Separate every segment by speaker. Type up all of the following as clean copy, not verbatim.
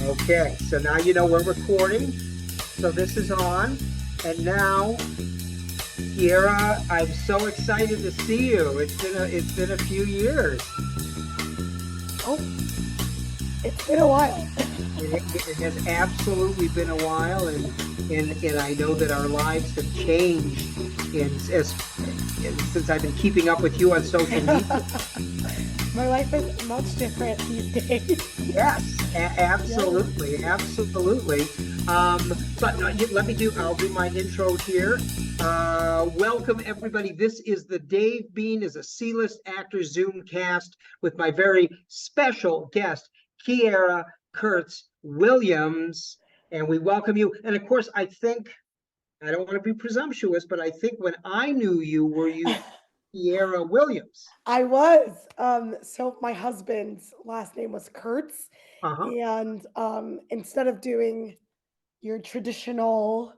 Speaker 1: Okay, so now you know we're recording. So this is on. And now, Kieara, I'm so excited to see you. It's been a few years.
Speaker 2: Oh, it's been a while.
Speaker 1: It has absolutely been a while, and I know that our lives have changed since I've been keeping up with you on social media.
Speaker 2: My life is much different these days.
Speaker 1: Yes, absolutely, absolutely. But I'll do my intro here. Welcome everybody. This is the Dave Bean is a C-List Actor Zoomcast with my very special guest, Kieara Kurtz-Williams. And we welcome you. And of course, I don't want to be presumptuous, but I think when I knew you, were you Kieara Williams?
Speaker 2: I was. So my husband's last name was Kurtz.
Speaker 1: Uh-huh.
Speaker 2: And instead of doing your traditional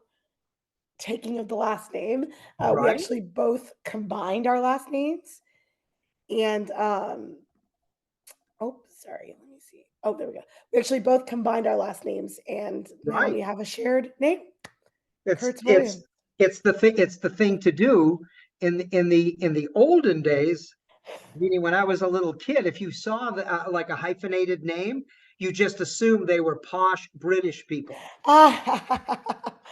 Speaker 2: taking of the last name, we
Speaker 1: Right.
Speaker 2: actually both combined our last names. And sorry, let me see. Oh, there we go. We actually both combined our last names, and now
Speaker 1: Right.
Speaker 2: we have a shared name.
Speaker 1: It's
Speaker 2: Kurtz-Williams.
Speaker 1: it's the thing to do in the olden days. Meaning, when I was a little kid, if you saw like a hyphenated name, you just assumed they were posh British people.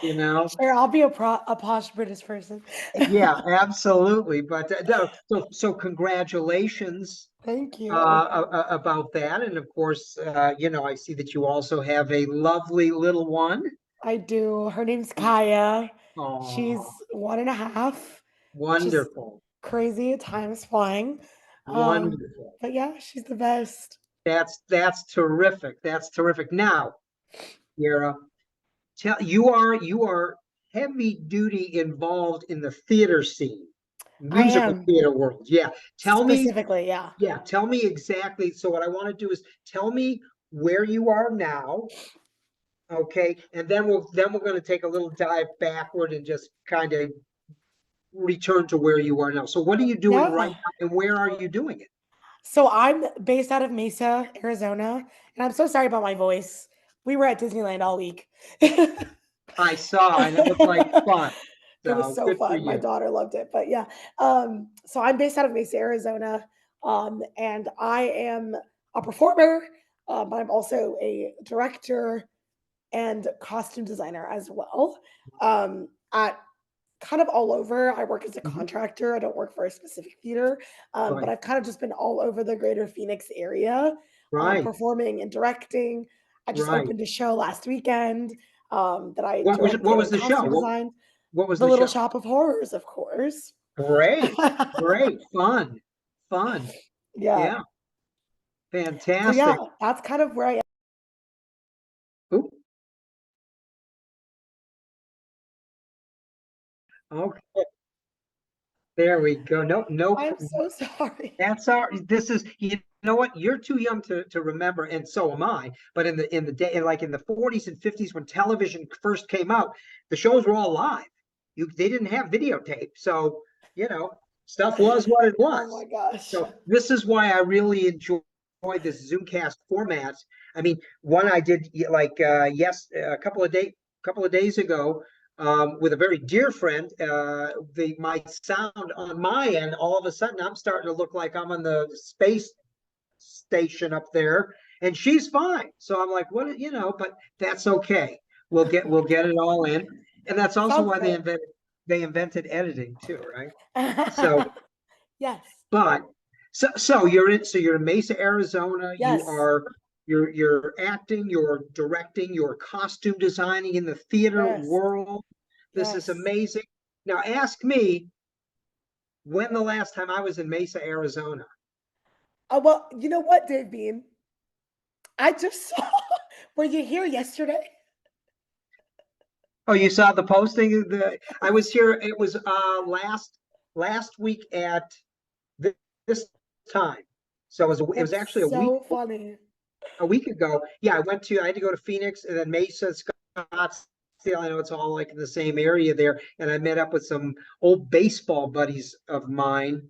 Speaker 1: You know?
Speaker 2: Sure, I'll be a posh British person.
Speaker 1: Yeah, absolutely. But no, so congratulations
Speaker 2: Thank you.
Speaker 1: about that. And of course, I see that you also have a lovely little one.
Speaker 2: I do. Her name's Kaya. She's
Speaker 1: Oh,
Speaker 2: 1.5, which is
Speaker 1: wonderful.
Speaker 2: crazy. Time is flying.
Speaker 1: Wonderful.
Speaker 2: But yeah, she's the best.
Speaker 1: That's terrific. That's terrific. Now, Kieara, you are heavy duty involved in the theater scene,
Speaker 2: I
Speaker 1: musical
Speaker 2: am.
Speaker 1: theater world. Yeah. Tell me
Speaker 2: Specifically, yeah.
Speaker 1: exactly. So what I want to do is tell me where you are now. Okay. And then we're going to take a little dive backward and just kind of return to where you are now. So what are you doing right
Speaker 2: Yeah.
Speaker 1: now, and where are you doing it?
Speaker 2: So I'm based out of Mesa, Arizona, and I'm so sorry about my voice. We were at Disneyland all week.
Speaker 1: I saw, and it looked like fun.
Speaker 2: It was
Speaker 1: So
Speaker 2: so
Speaker 1: good for
Speaker 2: fun. My
Speaker 1: you.
Speaker 2: daughter loved it. But yeah. So I'm based out of Mesa, Arizona. And I am a performer, but I'm also a director and costume designer as well. At kind of all over. I work as a
Speaker 1: Mhm.
Speaker 2: contractor. I don't work for a specific theater, but
Speaker 1: Right.
Speaker 2: I've kind of just been all over the greater Phoenix area,
Speaker 1: Right.
Speaker 2: performing and directing. I just
Speaker 1: Right.
Speaker 2: opened a show last weekend that I
Speaker 1: What
Speaker 2: directed
Speaker 1: was
Speaker 2: and
Speaker 1: the show?
Speaker 2: costume designed.
Speaker 1: What was
Speaker 2: The
Speaker 1: the
Speaker 2: Little
Speaker 1: show?
Speaker 2: Shop of Horrors, of course.
Speaker 1: Great. Great. Fun. Fun.
Speaker 2: Yeah.
Speaker 1: Yeah.
Speaker 2: So yeah,
Speaker 1: Fantastic.
Speaker 2: that's kind of where I am.
Speaker 1: Oop. Okay. There we go. No,
Speaker 2: I'm so sorry.
Speaker 1: that's this is, you know what? You're too young to remember, and so am I. But in the day, like in the 40s and 50s, when television first came out, the shows were all live. They didn't have videotape. So, stuff was what it
Speaker 2: Oh
Speaker 1: was.
Speaker 2: my gosh.
Speaker 1: So this is why I really enjoy this Zoomcast format. I mean, one I did like a couple of days ago, with a very dear friend. My sound on my end, all of a sudden, I'm starting to look like I'm on the space station up there, and she's fine. So I'm like, what, but that's okay. We'll get it all in, and that's also
Speaker 2: Sounds
Speaker 1: why
Speaker 2: good.
Speaker 1: they invented editing too, right? So,
Speaker 2: Yes.
Speaker 1: but so you're in Mesa, Arizona.
Speaker 2: Yes.
Speaker 1: You're acting, you're directing, you're costume designing in the theater
Speaker 2: Yes.
Speaker 1: world. This is
Speaker 2: Yes.
Speaker 1: amazing. Now ask me when the last time I was in Mesa, Arizona.
Speaker 2: Well, you know what, Dave Bean? I just saw. Were you here yesterday?
Speaker 1: Oh, you saw the posting? I was here. It was last week at this time. So it was
Speaker 2: That's
Speaker 1: actually
Speaker 2: so funny.
Speaker 1: a week ago. Yeah, I had to go to Phoenix and then Mesa, Scottsdale. I know it's all like in the same area there. And I met up with some old baseball buddies of mine,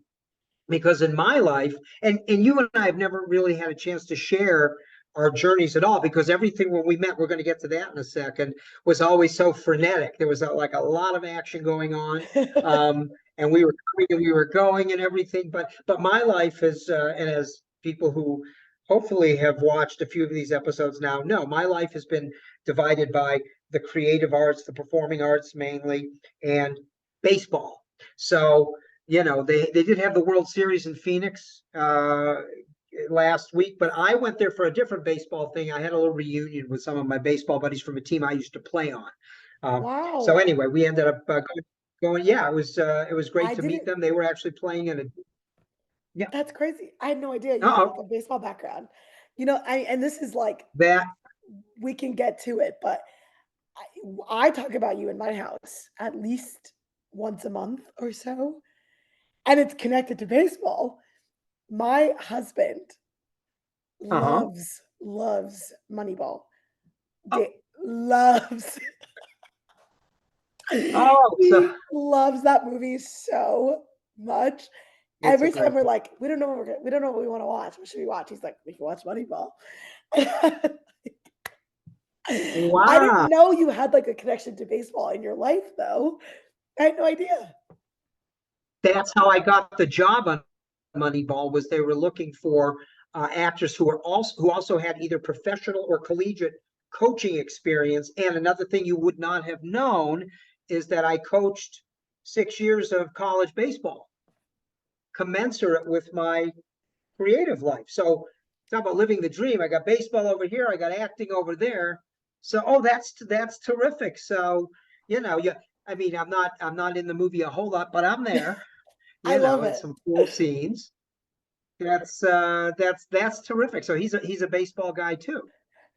Speaker 1: because in my life, and you and I have never really had a chance to share our journeys at all, because everything when we met, we're going to get to that in a second, was always so frenetic. There was like a lot of action going on. And we were coming and we were going and everything. But my life is, and as people who hopefully have watched a few of these episodes now know, my life has been divided by the creative arts, the performing arts mainly, and baseball. So, they did have the World Series in Phoenix last week, but I went there for a different baseball thing. I had a little reunion with some of my baseball buddies from a team I used to play on. So
Speaker 2: Wow.
Speaker 1: anyway, we ended up going. Yeah, it was great
Speaker 2: I
Speaker 1: to meet
Speaker 2: didn't,
Speaker 1: them. They were actually playing in a. Yeah.
Speaker 2: that's crazy. I had no idea you had like
Speaker 1: Uh-oh.
Speaker 2: a baseball background. And this is like,
Speaker 1: That.
Speaker 2: we can get to it, but I talk about you in my house at least once a month or so, and it's connected to baseball. My husband
Speaker 1: Uh-huh.
Speaker 2: loves Moneyball.
Speaker 1: Oh,
Speaker 2: Loves
Speaker 1: oh, so
Speaker 2: he loves that movie so much.
Speaker 1: it's a
Speaker 2: Every time
Speaker 1: great
Speaker 2: we're
Speaker 1: book.
Speaker 2: like, we don't know what we want to watch. What should we watch? He's like, we can watch Moneyball. I
Speaker 1: Wow.
Speaker 2: didn't know you had like a connection to baseball in your life, though. I had no idea.
Speaker 1: That's how I got the job on Moneyball. Was they were looking for actors who also had either professional or collegiate coaching experience. And another thing you would not have known is that I coached 6 years of college baseball, commensurate with my creative life. So talk about living the dream. I got baseball over here, I got acting over there. So that's terrific. So yeah, I mean, I'm not in the movie a whole lot, but I'm there,
Speaker 2: I love
Speaker 1: in
Speaker 2: it.
Speaker 1: some cool scenes. That's terrific. So he's a baseball guy too.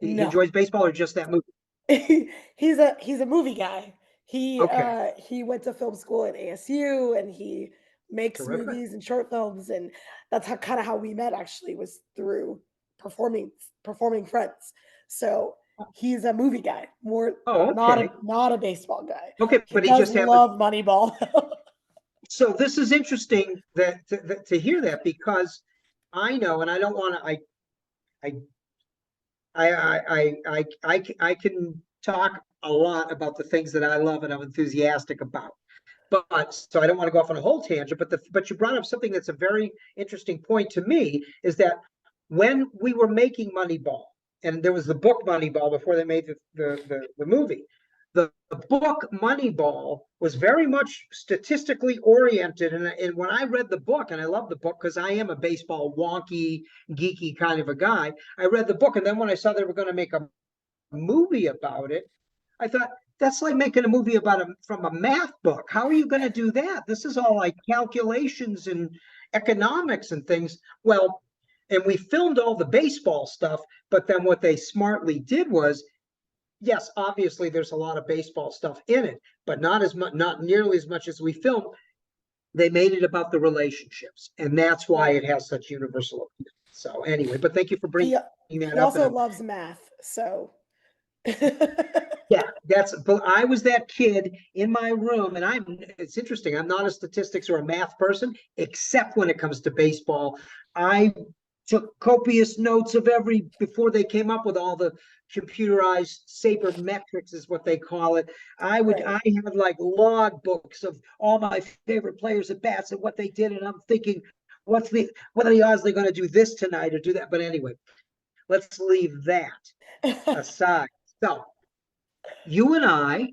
Speaker 1: He
Speaker 2: No,
Speaker 1: enjoys baseball or just that movie.
Speaker 2: he's a movie guy.
Speaker 1: Okay,
Speaker 2: He went to film school at ASU, and he makes
Speaker 1: terrific.
Speaker 2: movies and short films, and that's how kind of how we met, actually, was through performing friends. So he's a movie guy, more
Speaker 1: Oh, okay.
Speaker 2: not a baseball guy.
Speaker 1: Okay,
Speaker 2: He
Speaker 1: but he
Speaker 2: does
Speaker 1: just happened.
Speaker 2: love Moneyball.
Speaker 1: So this is interesting to hear that, because I know, and I don't want to. I I can talk a lot about the things that I love and I'm enthusiastic about. But so I don't want to go off on a whole tangent, but you brought up something that's a very interesting point to me, is that when we were making Moneyball, and there was the book Moneyball before they made the movie. The book Moneyball was very much statistically oriented. And when I read the book, and I love the book because I am a baseball wonky, geeky kind of a guy, I read the book. And then when I saw they were going to make a movie about it, I thought, that's like making a movie from a math book. How are you going to do that? This is all like calculations and economics and things. Well, and we filmed all the baseball stuff, but then what they smartly did was, yes, obviously there's a lot of baseball stuff in it, but not nearly as much as we filmed. They made it about the relationships, and that's why
Speaker 2: Right.
Speaker 1: it has such universal appeal. So anyway, but thank you for bringing
Speaker 2: He
Speaker 1: that
Speaker 2: he
Speaker 1: up. And
Speaker 2: also loves math, so
Speaker 1: yeah, but I was that kid in my room, and it's interesting. I'm not a statistics or a math person, except when it comes to baseball. I took copious notes of before they came up with all the computerized sabermetrics is what they call it. I
Speaker 2: right.
Speaker 1: had like log books of all my favorite players at bats and what they did. And I'm thinking, what are the odds they're going to do this tonight or do that? But anyway, let's leave that aside. So you and I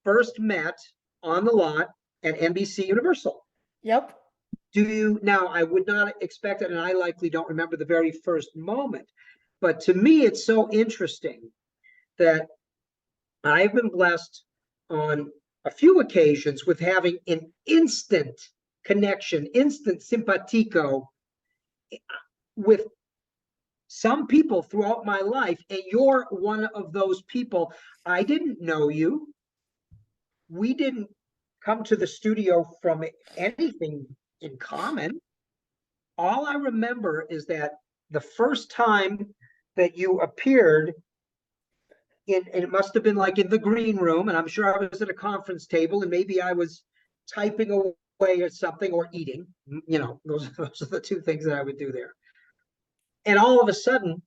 Speaker 1: first met on the lot at NBC Universal.
Speaker 2: Yep.
Speaker 1: Now, I would not expect it, and I likely don't remember the very first moment, but to me, it's so interesting that I've been blessed on a few occasions with having an instant connection, instant simpatico with some people throughout my life, and you're one of those people. I didn't know you. We didn't come to the studio from anything in common. All I remember is that the first time that you appeared and it must have been like in the green room, and I'm sure I was at a conference table, and maybe I was typing away or something or eating. Those are the two things that I would do there. And all of a sudden,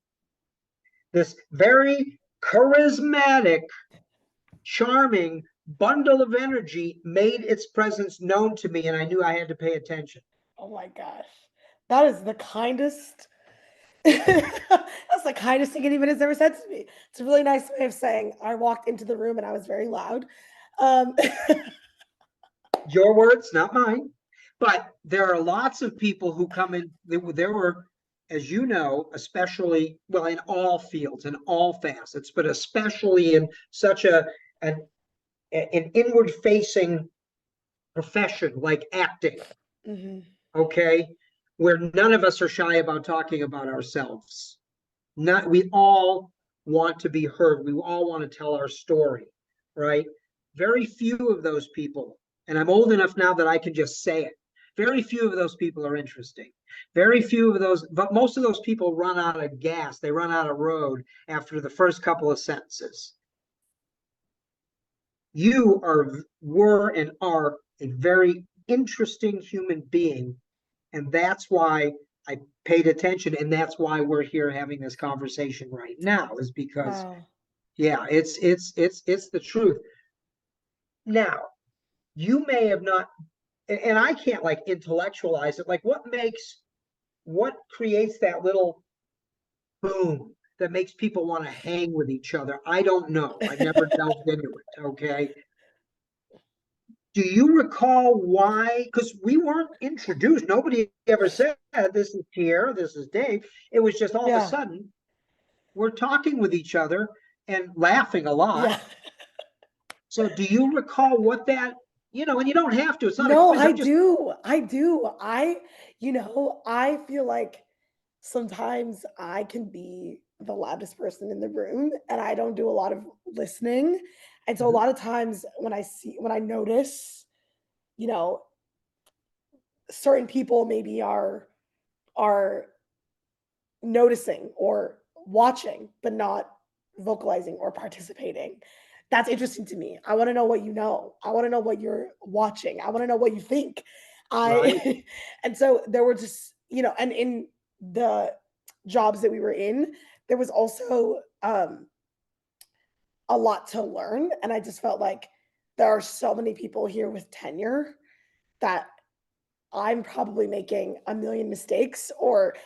Speaker 1: this very charismatic, charming bundle of energy made its presence known to me, and I knew I had to pay attention.
Speaker 2: Oh my gosh. That is the kindest. That's the kindest thing anyone has ever said to me. It's a really nice way of saying I walked into the room and I was very loud. Um,
Speaker 1: Your words, not mine. But there are lots of people who come in. There were, as you know, especially, well, in all fields, in all facets, but especially in such an inward facing profession like acting,
Speaker 2: mhm.
Speaker 1: okay, where none of us are shy about talking about ourselves. Not, we all want to be heard. We all want to tell our story, right? Very few of those people, and I'm old enough now that I can just say it. Very few of those people are interesting. Very few of those, but most of those people run out of gas. They run out of road after the first couple of sentences. You were and are a very interesting human being, and that's why I paid attention, and that's why we're here having this conversation right now, is because
Speaker 2: Wow.
Speaker 1: yeah, it's the truth. Now, you may have not, and I can't like intellectualize it, like what creates that little boom that makes people want to hang with each other? I don't know. I've never delved into it, okay? Do you recall why? Because we weren't introduced. Nobody ever said, this is Kieara, this is Dave. It was just all of a
Speaker 2: Yeah.
Speaker 1: sudden, we're talking with each other and laughing a lot.
Speaker 2: Yeah.
Speaker 1: So do you recall what that, and you don't have to, it's not a
Speaker 2: No,
Speaker 1: quiz.
Speaker 2: I
Speaker 1: I'm just,
Speaker 2: do. I do. I feel like sometimes I can be the loudest person in the room and I don't do a lot of listening. And so a
Speaker 1: Mhm.
Speaker 2: lot of times when I notice, you know, certain people maybe are noticing or watching but not vocalizing or participating. That's interesting to me. I want to know what you know. I want to know what you're watching. I want to know what you think.
Speaker 1: Right.
Speaker 2: I and so there were just, and in the jobs that we were in, there was also a lot to learn. And I just felt like there are so many people here with tenure that I'm probably making a million mistakes, or,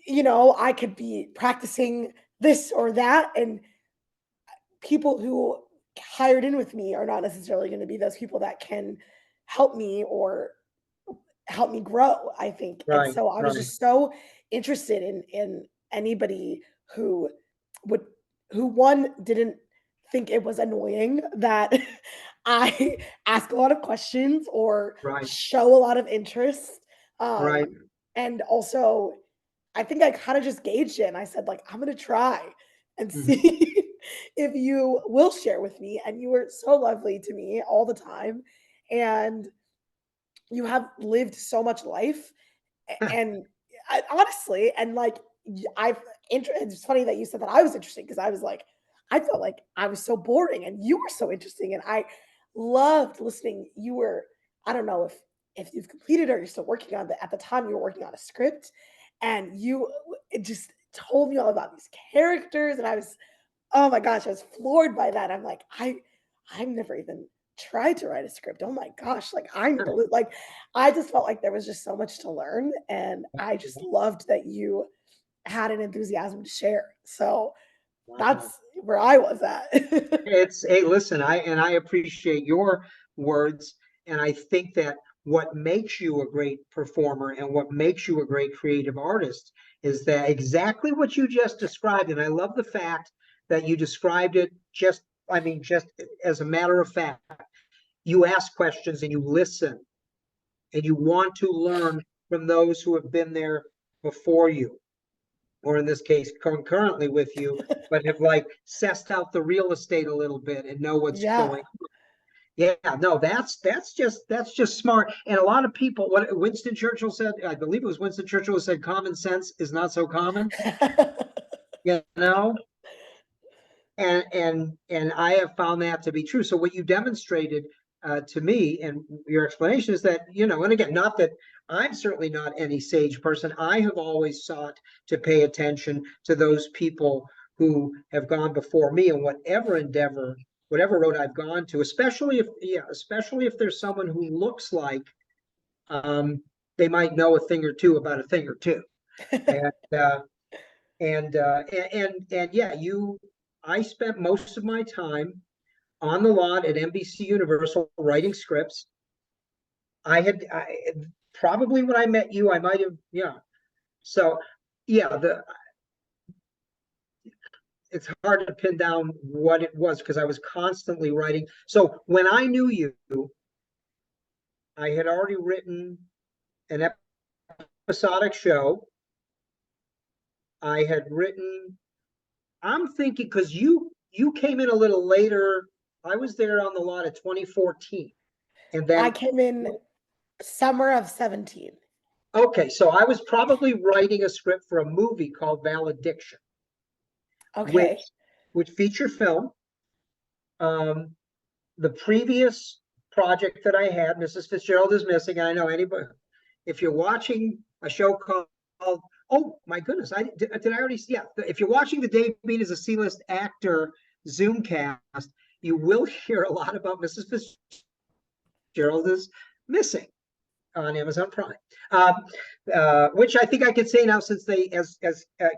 Speaker 2: I could be practicing this or that. And people who hired in with me are not necessarily going to be those people that can help me or help me grow, I think. And
Speaker 1: Right.
Speaker 2: so I was
Speaker 1: Right.
Speaker 2: just so interested in anybody who would who one didn't think it was annoying that I ask a lot of questions or
Speaker 1: Right.
Speaker 2: show a lot of interest.
Speaker 1: Right.
Speaker 2: And also I think I kind of just gauged it and I said, like, I'm gonna try and
Speaker 1: Mhm.
Speaker 2: see if you will share with me. And you were so lovely to me all the time. And you have lived so much life. And honestly, and like, it's funny that you said that I was interesting because I was like, I felt like I was so boring and you were so interesting. And I loved listening. I don't know if you've completed or you're still working on at the time you were working on a script and it just told me all about these characters. And I was, oh my gosh, I was floored by that. I'm like, I've never even tried to write a script. Oh my gosh, like I just felt like there was just so much to learn, and I just loved that you had an enthusiasm to share. So
Speaker 1: Wow.
Speaker 2: that's where I was at.
Speaker 1: Hey, listen, I appreciate your words, and I think that what makes you a great performer and what makes you a great creative artist is that exactly what you just described. And I love the fact that you described it just as a matter of fact. You ask questions and you listen and you want to learn from those who have been there before you, or in this case, concurrently with you, but have like sussed out the real estate a little bit and know what's
Speaker 2: Yeah.
Speaker 1: going. Yeah, no, that's just smart. And a lot of people, what Winston Churchill said, I believe it was Winston Churchill who said, "Common sense is not so common." You know, and I have found that to be true. So what you demonstrated, to me, and your explanation is that, and again, not that I'm certainly not any sage person. I have always sought to pay attention to those people who have gone before me in whatever endeavor, whatever road I've gone to, especially if there's someone who looks like they might know a thing or two about a thing or two. And yeah, I spent most of my time on the lot at NBC Universal writing scripts. Probably when I met you, I might have, yeah. So yeah, it's hard to pin down what it was because I was constantly writing. So when I knew you, I had already written an episodic show. I had written, I'm thinking, because you came in a little later. I was there on the lot of 2014. And then
Speaker 2: I came in summer of 17.
Speaker 1: Okay, so I was probably writing a script for a movie called Valediction,
Speaker 2: Okay.
Speaker 1: which feature film. The previous project that I had, Mrs. Fitzgerald is Missing. And I know anybody, if you're watching a show called, oh my goodness, did I already? Yeah, if you're watching the Dave Bean as a C-List Actor Zoomcast, you will hear a lot about Mrs. Fitzgerald is Missing on Amazon Prime, which I think I could say now since as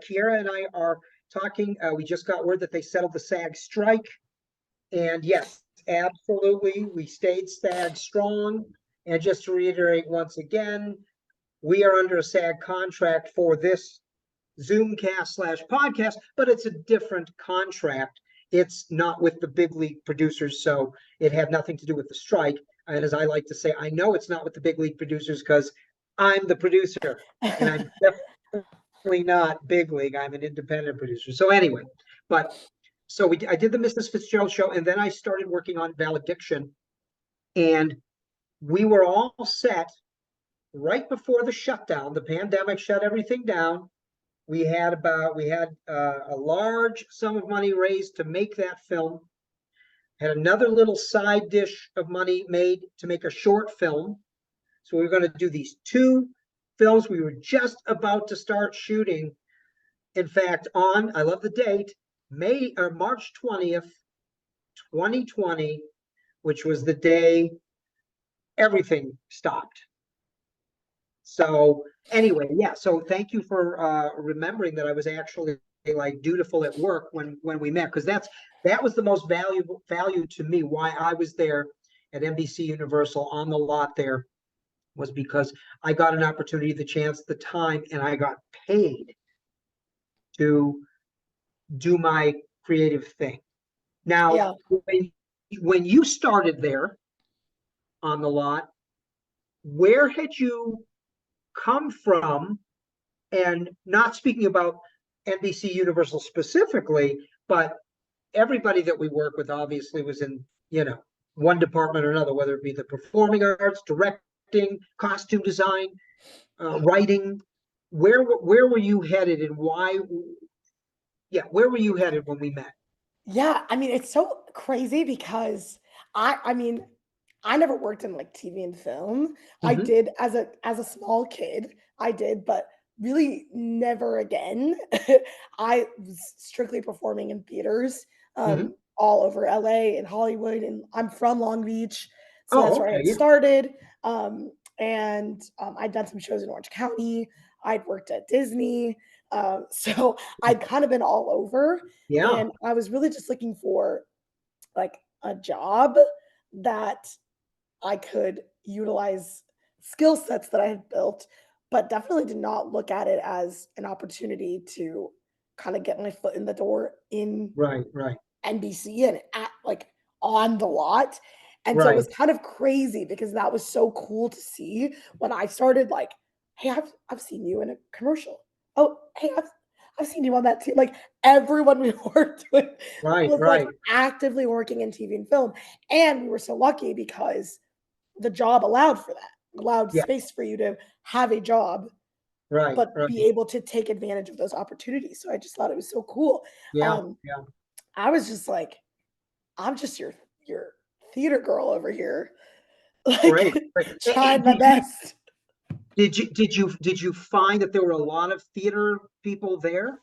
Speaker 1: Kieara and I are talking, we just got word that they settled the SAG strike, and yes, absolutely, we stayed SAG strong. And just to reiterate once again, we are under a SAG contract for this Zoomcast / podcast, but it's a different contract. It's not with the big league producers, so it had nothing to do with the strike. And as I like to say, I know it's not with the big league producers because I'm the producer, and I'm definitely not big league. I'm an independent producer. So anyway, so I did the Mrs. Fitzgerald show, and then I started working on Valediction, and we were all set right before the shutdown. The pandemic shut everything down. We had a large sum of money raised to make that film. Had another little side dish of money made to make a short film. So we were going to do these two films. We were just about to start shooting. In fact, I love the date, March 20th, 2020, which was the day everything stopped. So anyway, yeah. So thank you for remembering that I was actually like dutiful at work when we met, because that was the most value to me. Why I was there at NBC Universal on the lot there was because I got an opportunity, the chance, the time, and I got paid to do my creative thing. Now,
Speaker 2: Yeah.
Speaker 1: when you started there on the lot, where had you come from? And not speaking about NBC Universal specifically, but everybody that we work with obviously was in, one department or another, whether it be the performing arts, directing, costume design, writing. Where were you headed, and why? Yeah, where were you headed when we met?
Speaker 2: Yeah, I mean, it's so crazy because I mean, I never worked in like TV and film. I
Speaker 1: Mhm.
Speaker 2: did as a small kid, I did, but really never again. I was strictly performing in theaters,
Speaker 1: Mhm.
Speaker 2: all over LA and Hollywood, and I'm from Long Beach, so that's
Speaker 1: Oh,
Speaker 2: where I
Speaker 1: okay,
Speaker 2: had
Speaker 1: yeah,
Speaker 2: started. And I'd done some shows in Orange County. I'd worked at Disney, so I'd kind of been all over.
Speaker 1: yeah,
Speaker 2: And I was really just looking for like a job that I could utilize skill sets that I had built, but definitely did not look at it as an opportunity to kind of get my foot in the door in
Speaker 1: right,
Speaker 2: NBC and at like on the lot. And so it
Speaker 1: right.
Speaker 2: was kind of crazy because that was so cool to see when I started like, hey, I've seen you in a commercial. Oh, hey, I've seen you on that too. Like everyone we worked with
Speaker 1: Right,
Speaker 2: was like
Speaker 1: right,
Speaker 2: actively working in TV and film. And we were so lucky because the job allowed for that, allowed
Speaker 1: yeah,
Speaker 2: space for you to have a job,
Speaker 1: right,
Speaker 2: but
Speaker 1: right,
Speaker 2: be able to take advantage of those opportunities. So I just thought it was so cool.
Speaker 1: yeah,
Speaker 2: Um,
Speaker 1: yeah.
Speaker 2: I was just like, I'm just your theater girl over here.
Speaker 1: Great.
Speaker 2: like
Speaker 1: Great.
Speaker 2: tried my best.
Speaker 1: Did you find that there were a lot of theater people there?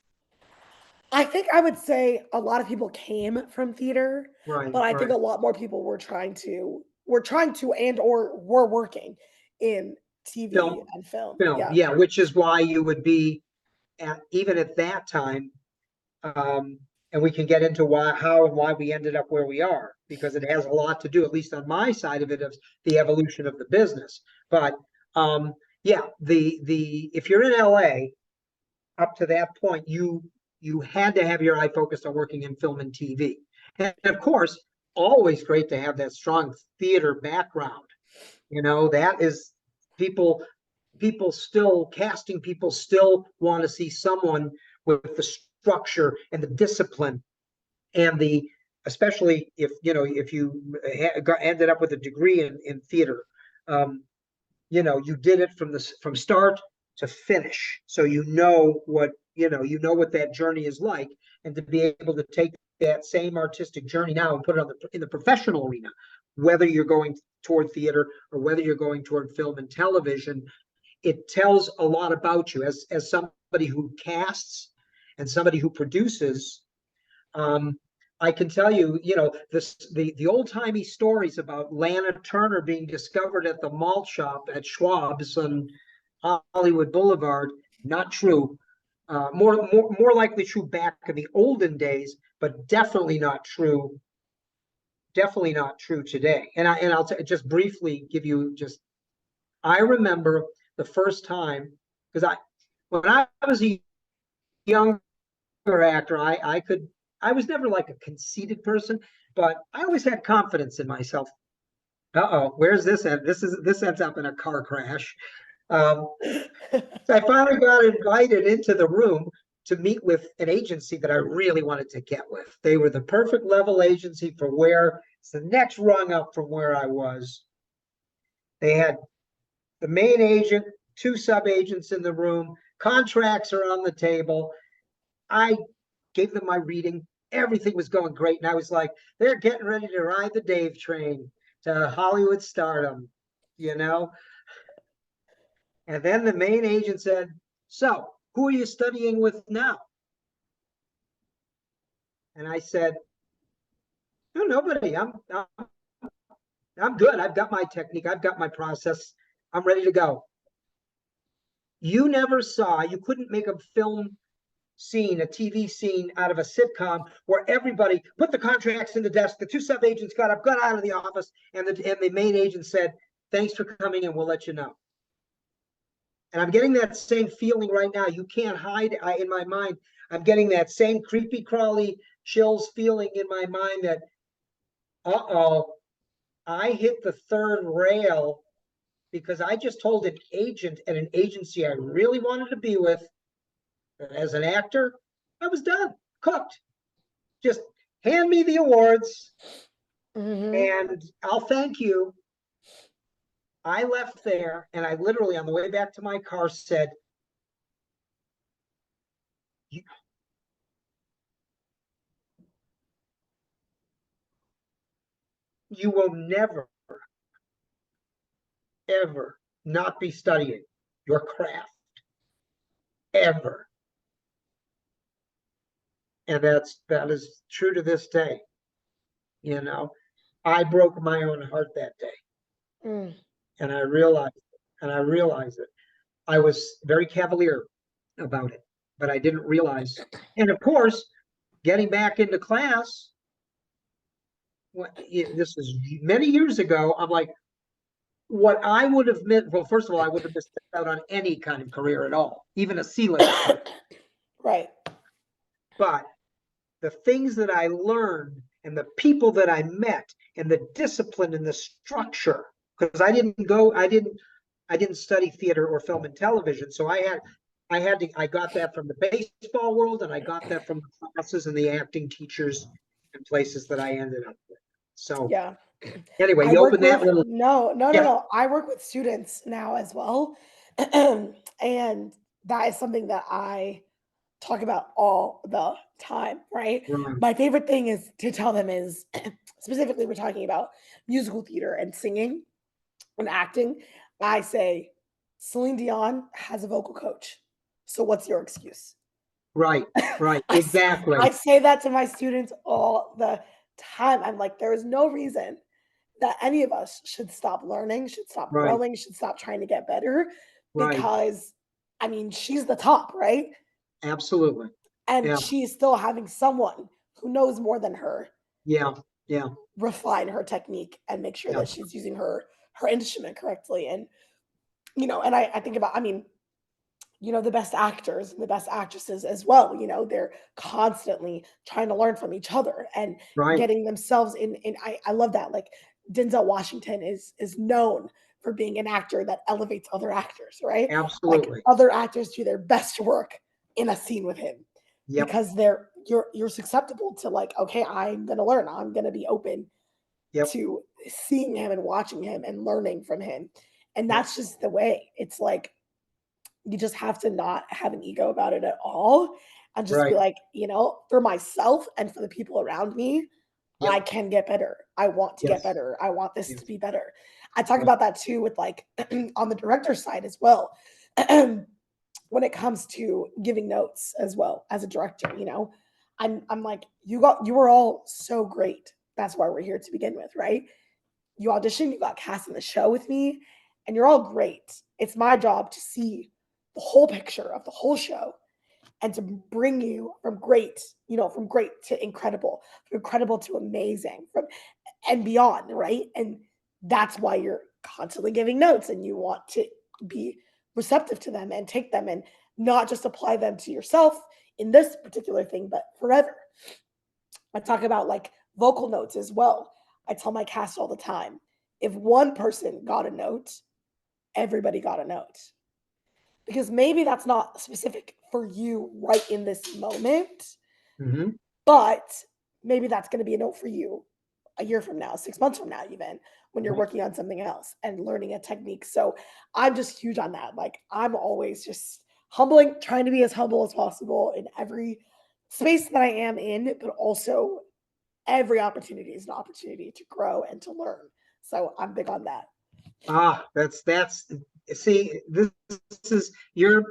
Speaker 2: I think I would say a lot of people came from theater,
Speaker 1: Right,
Speaker 2: but I think
Speaker 1: right.
Speaker 2: a lot more people were trying to and or were working in TV
Speaker 1: Film,
Speaker 2: and film.
Speaker 1: film.
Speaker 2: Yeah.
Speaker 1: Yeah, which is why you would be even at that time. Um, and we can get into how and why we ended up where we are, because it has a lot to do, at least on my side of it, of the evolution of the business. But yeah, the if you're in LA, up to that point, you had to have your eye focused on working in film and TV. And of course, always great to have that strong theater background. That is people still casting people still want to see someone with the structure and the discipline and the especially if you ended up with a degree in theater. You did it from start to finish, so what that journey is like, and to be able to take that same artistic journey now and put it in the professional arena, whether you're going toward theater or whether you're going toward film and television. It tells a lot about you as somebody who casts and somebody who produces. um, I can tell you, the old timey stories about Lana Turner being discovered at the malt shop at Schwab's on Hollywood Boulevard. Not true. More likely true back in the olden days, but definitely not true. Definitely not true today. And I'll just briefly give you just. I remember the first time, because when I was a younger actor, I was never like a conceited person, but I always had confidence in myself. Where's this at? This ends up in a car crash. Um, so I finally got invited into the room to meet with an agency that I really wanted to get with. They were the perfect level agency for where it's the next rung up from where I was. They had the main agent, two sub agents in the room, contracts are on the table. I gave them my reading. Everything was going great. And I was like, they're getting ready to ride the Dave train to Hollywood stardom, you know? And then the main agent said, so who are you studying with now? And I said, no, nobody. I'm good. I've got my technique. I've got my process. I'm ready to go. You couldn't make a film scene, a TV scene out of a sitcom where everybody put the contracts in the desk, the two sub agents got up, got out of the office, and the main agent said, thanks for coming and we'll let you know. And I'm getting that same feeling right now. You can't hide in my mind. I'm getting that same creepy crawly chills feeling in my mind that, I hit the third rail, because I just told an agent at an agency I really wanted to be with, as an actor, I was done, cooked. Just hand me the awards and I'll thank you. I left there and I literally, on the way back to my car, said, you will never, ever not be studying your craft, ever. And that is true to this day. I broke my own heart that day. And I realized it. I was very cavalier about it, but I didn't realize. And of course, getting back into class, this is many years ago, I'm like, what I would have meant, well, first of all, I would have missed out on any kind of career at all, even a C-list career.
Speaker 2: Right.
Speaker 1: But the things that I learned and the people that I met and the discipline and the structure, because I didn't study theater or film and television. So I got that from the baseball world, and I got that from the classes and the acting teachers and places that I ended up with. So
Speaker 2: Yeah.
Speaker 1: anyway,
Speaker 2: I
Speaker 1: you
Speaker 2: work
Speaker 1: open that
Speaker 2: with
Speaker 1: little.
Speaker 2: no. I work with students now as well. And that is something that I talk about all the time, right?
Speaker 1: Right.
Speaker 2: My favorite thing is to tell them is specifically we're talking about musical theater and singing. in acting, I say Celine Dion has a vocal coach. So what's your excuse?
Speaker 1: Right, right,
Speaker 2: I, s- I
Speaker 1: exactly.
Speaker 2: say that to my students all the time. I'm like, there is no reason that any of us should stop learning, should stop
Speaker 1: Right,
Speaker 2: growing, should stop trying to get better
Speaker 1: right.
Speaker 2: because, I mean, she's the top, right?
Speaker 1: Absolutely.
Speaker 2: And
Speaker 1: Yeah,
Speaker 2: she's still having someone who knows more than her
Speaker 1: yeah, yeah,
Speaker 2: refine her technique and make sure
Speaker 1: yeah.
Speaker 2: that she's using her instrument correctly. And and I think about, I mean, the best actors and the best actresses as well, they're constantly trying to learn from each other and
Speaker 1: Right.
Speaker 2: getting themselves in. I love that. Like Denzel Washington is known for being an actor that elevates other actors, right? Like
Speaker 1: Absolutely.
Speaker 2: other actors do their best work in a scene with him
Speaker 1: Yep,
Speaker 2: because you're susceptible to like, okay, I'm gonna learn, I'm gonna be open
Speaker 1: yep,
Speaker 2: to seeing him and watching him and learning from him. And
Speaker 1: yep.
Speaker 2: that's just the way. It's like you just have to not have an ego about it at all and just be
Speaker 1: Right.
Speaker 2: like, for myself and for the people around me, I
Speaker 1: Yep.
Speaker 2: can get better. I want to get
Speaker 1: Yes.
Speaker 2: better. I want this to
Speaker 1: Yes.
Speaker 2: be better. I talk
Speaker 1: Right.
Speaker 2: about that too with like on the director side as well. When it comes to giving notes as well as a director, I'm like, you were all so great. That's why we're here to begin with, right? You auditioned, you got cast in the show with me, and you're all great. It's my job to see the whole picture of the whole show and to bring you from great to incredible, from incredible to amazing, from and beyond, right? And that's why you're constantly giving notes and you want to be receptive to them and take them and not just apply them to yourself in this particular thing, but forever. I talk about like vocal notes as well. I tell my cast all the time, if one person got a note, everybody got a note. Because maybe that's not specific for you right in this moment,
Speaker 1: Hmm.
Speaker 2: but maybe that's going to be a note for you a year from now, 6 months from now, even when you're
Speaker 1: Right.
Speaker 2: working on something else and learning a technique. So I'm just huge on that. Like I'm always just humbling, trying to be as humble as possible in every space that I am in, but also every opportunity is an opportunity to grow and to learn. So I'm big on that.
Speaker 1: Ah, that's see, this is your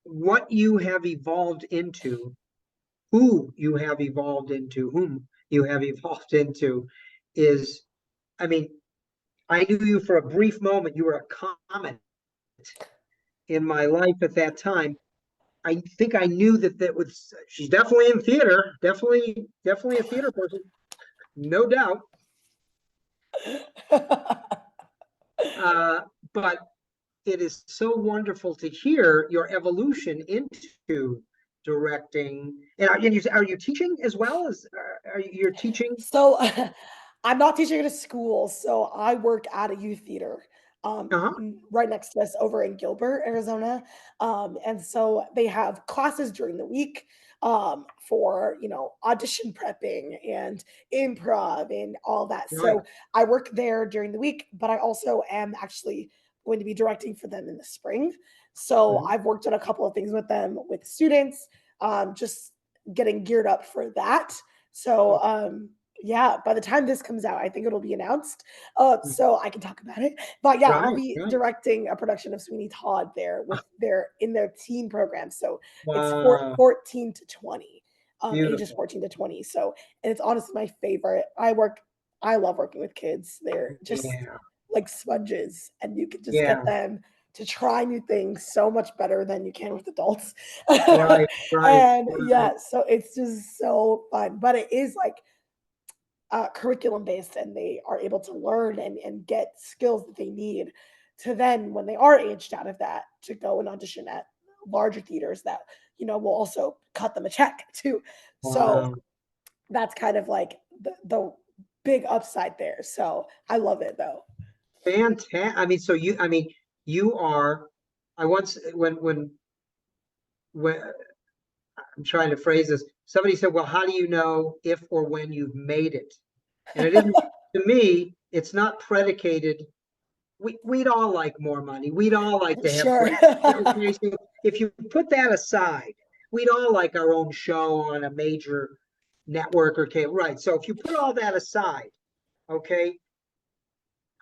Speaker 1: what you have evolved into, who you have evolved into, whom you have evolved into is, I mean, I knew you for a brief moment. You were a comment in my life at that time. I think I knew that was she's definitely in theater, definitely a theater person, no doubt. Uh, but it is so wonderful to hear your evolution into directing. And are you teaching as well as are you teaching?
Speaker 2: So I'm not teaching at a school, so I work at a youth theater
Speaker 1: Uh-huh.
Speaker 2: right next to us over in Gilbert, Arizona. And so they have classes during the week for audition prepping and improv and all that.
Speaker 1: Right.
Speaker 2: So I work there during the week, but I also am actually going to be directing for them in the spring. So
Speaker 1: Mhm.
Speaker 2: I've worked on a couple of things with them with students, just getting geared up for that. So, yeah, by the time this comes out, I think it'll be announced. So I can talk about it. But yeah, I'll
Speaker 1: Right,
Speaker 2: be
Speaker 1: right.
Speaker 2: directing a production of Sweeney Todd there with their teen program. So it's
Speaker 1: Wow.
Speaker 2: 14 to 20, ages
Speaker 1: Beautiful.
Speaker 2: 14 to 20. So, and it's honestly my favorite. I love working with kids. They're just
Speaker 1: Yeah.
Speaker 2: like sponges, and you can just get
Speaker 1: Yeah.
Speaker 2: them to try new things so much better than you can with adults.
Speaker 1: Right, right,
Speaker 2: And
Speaker 1: right.
Speaker 2: yeah, so it's just so fun. But it is like curriculum based, and they are able to learn and get skills that they need to then, when they are aged out of that, to go and audition at larger theaters that will also cut them a check too. So
Speaker 1: Wow.
Speaker 2: that's kind of like the big upside there. So I love it though.
Speaker 1: Fantastic. I mean, you are, I once, when I'm trying to phrase this, somebody said, well, how do you know if or when you've made it? And it isn't, to me, it's not predicated. We'd all like more money. We'd all like to have
Speaker 2: Sure.
Speaker 1: great. Okay, so if you put that aside, we'd all like our own show on a major network or cable. Right. So if you put all that aside, okay,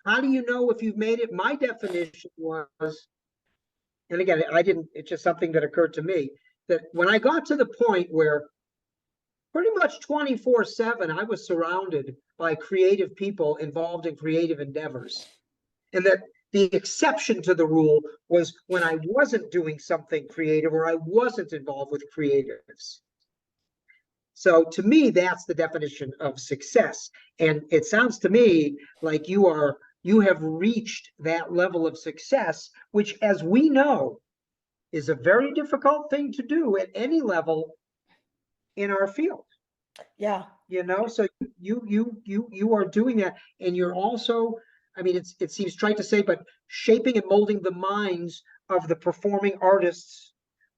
Speaker 1: how do you know if you've made it? My definition was, and again, it's just something that occurred to me, that when I got to the point where pretty much 24/7, I was surrounded by creative people involved in creative endeavors. And that the exception to the rule was when I wasn't doing something creative or I wasn't involved with creatives. So to me, that's the definition of success. And it sounds to me like you have reached that level of success, which, as we know, is a very difficult thing to do at any level in our field.
Speaker 2: Yeah.
Speaker 1: So you are doing that, and you're also, I mean, it seems trite to say, but shaping and molding the minds of the performing artists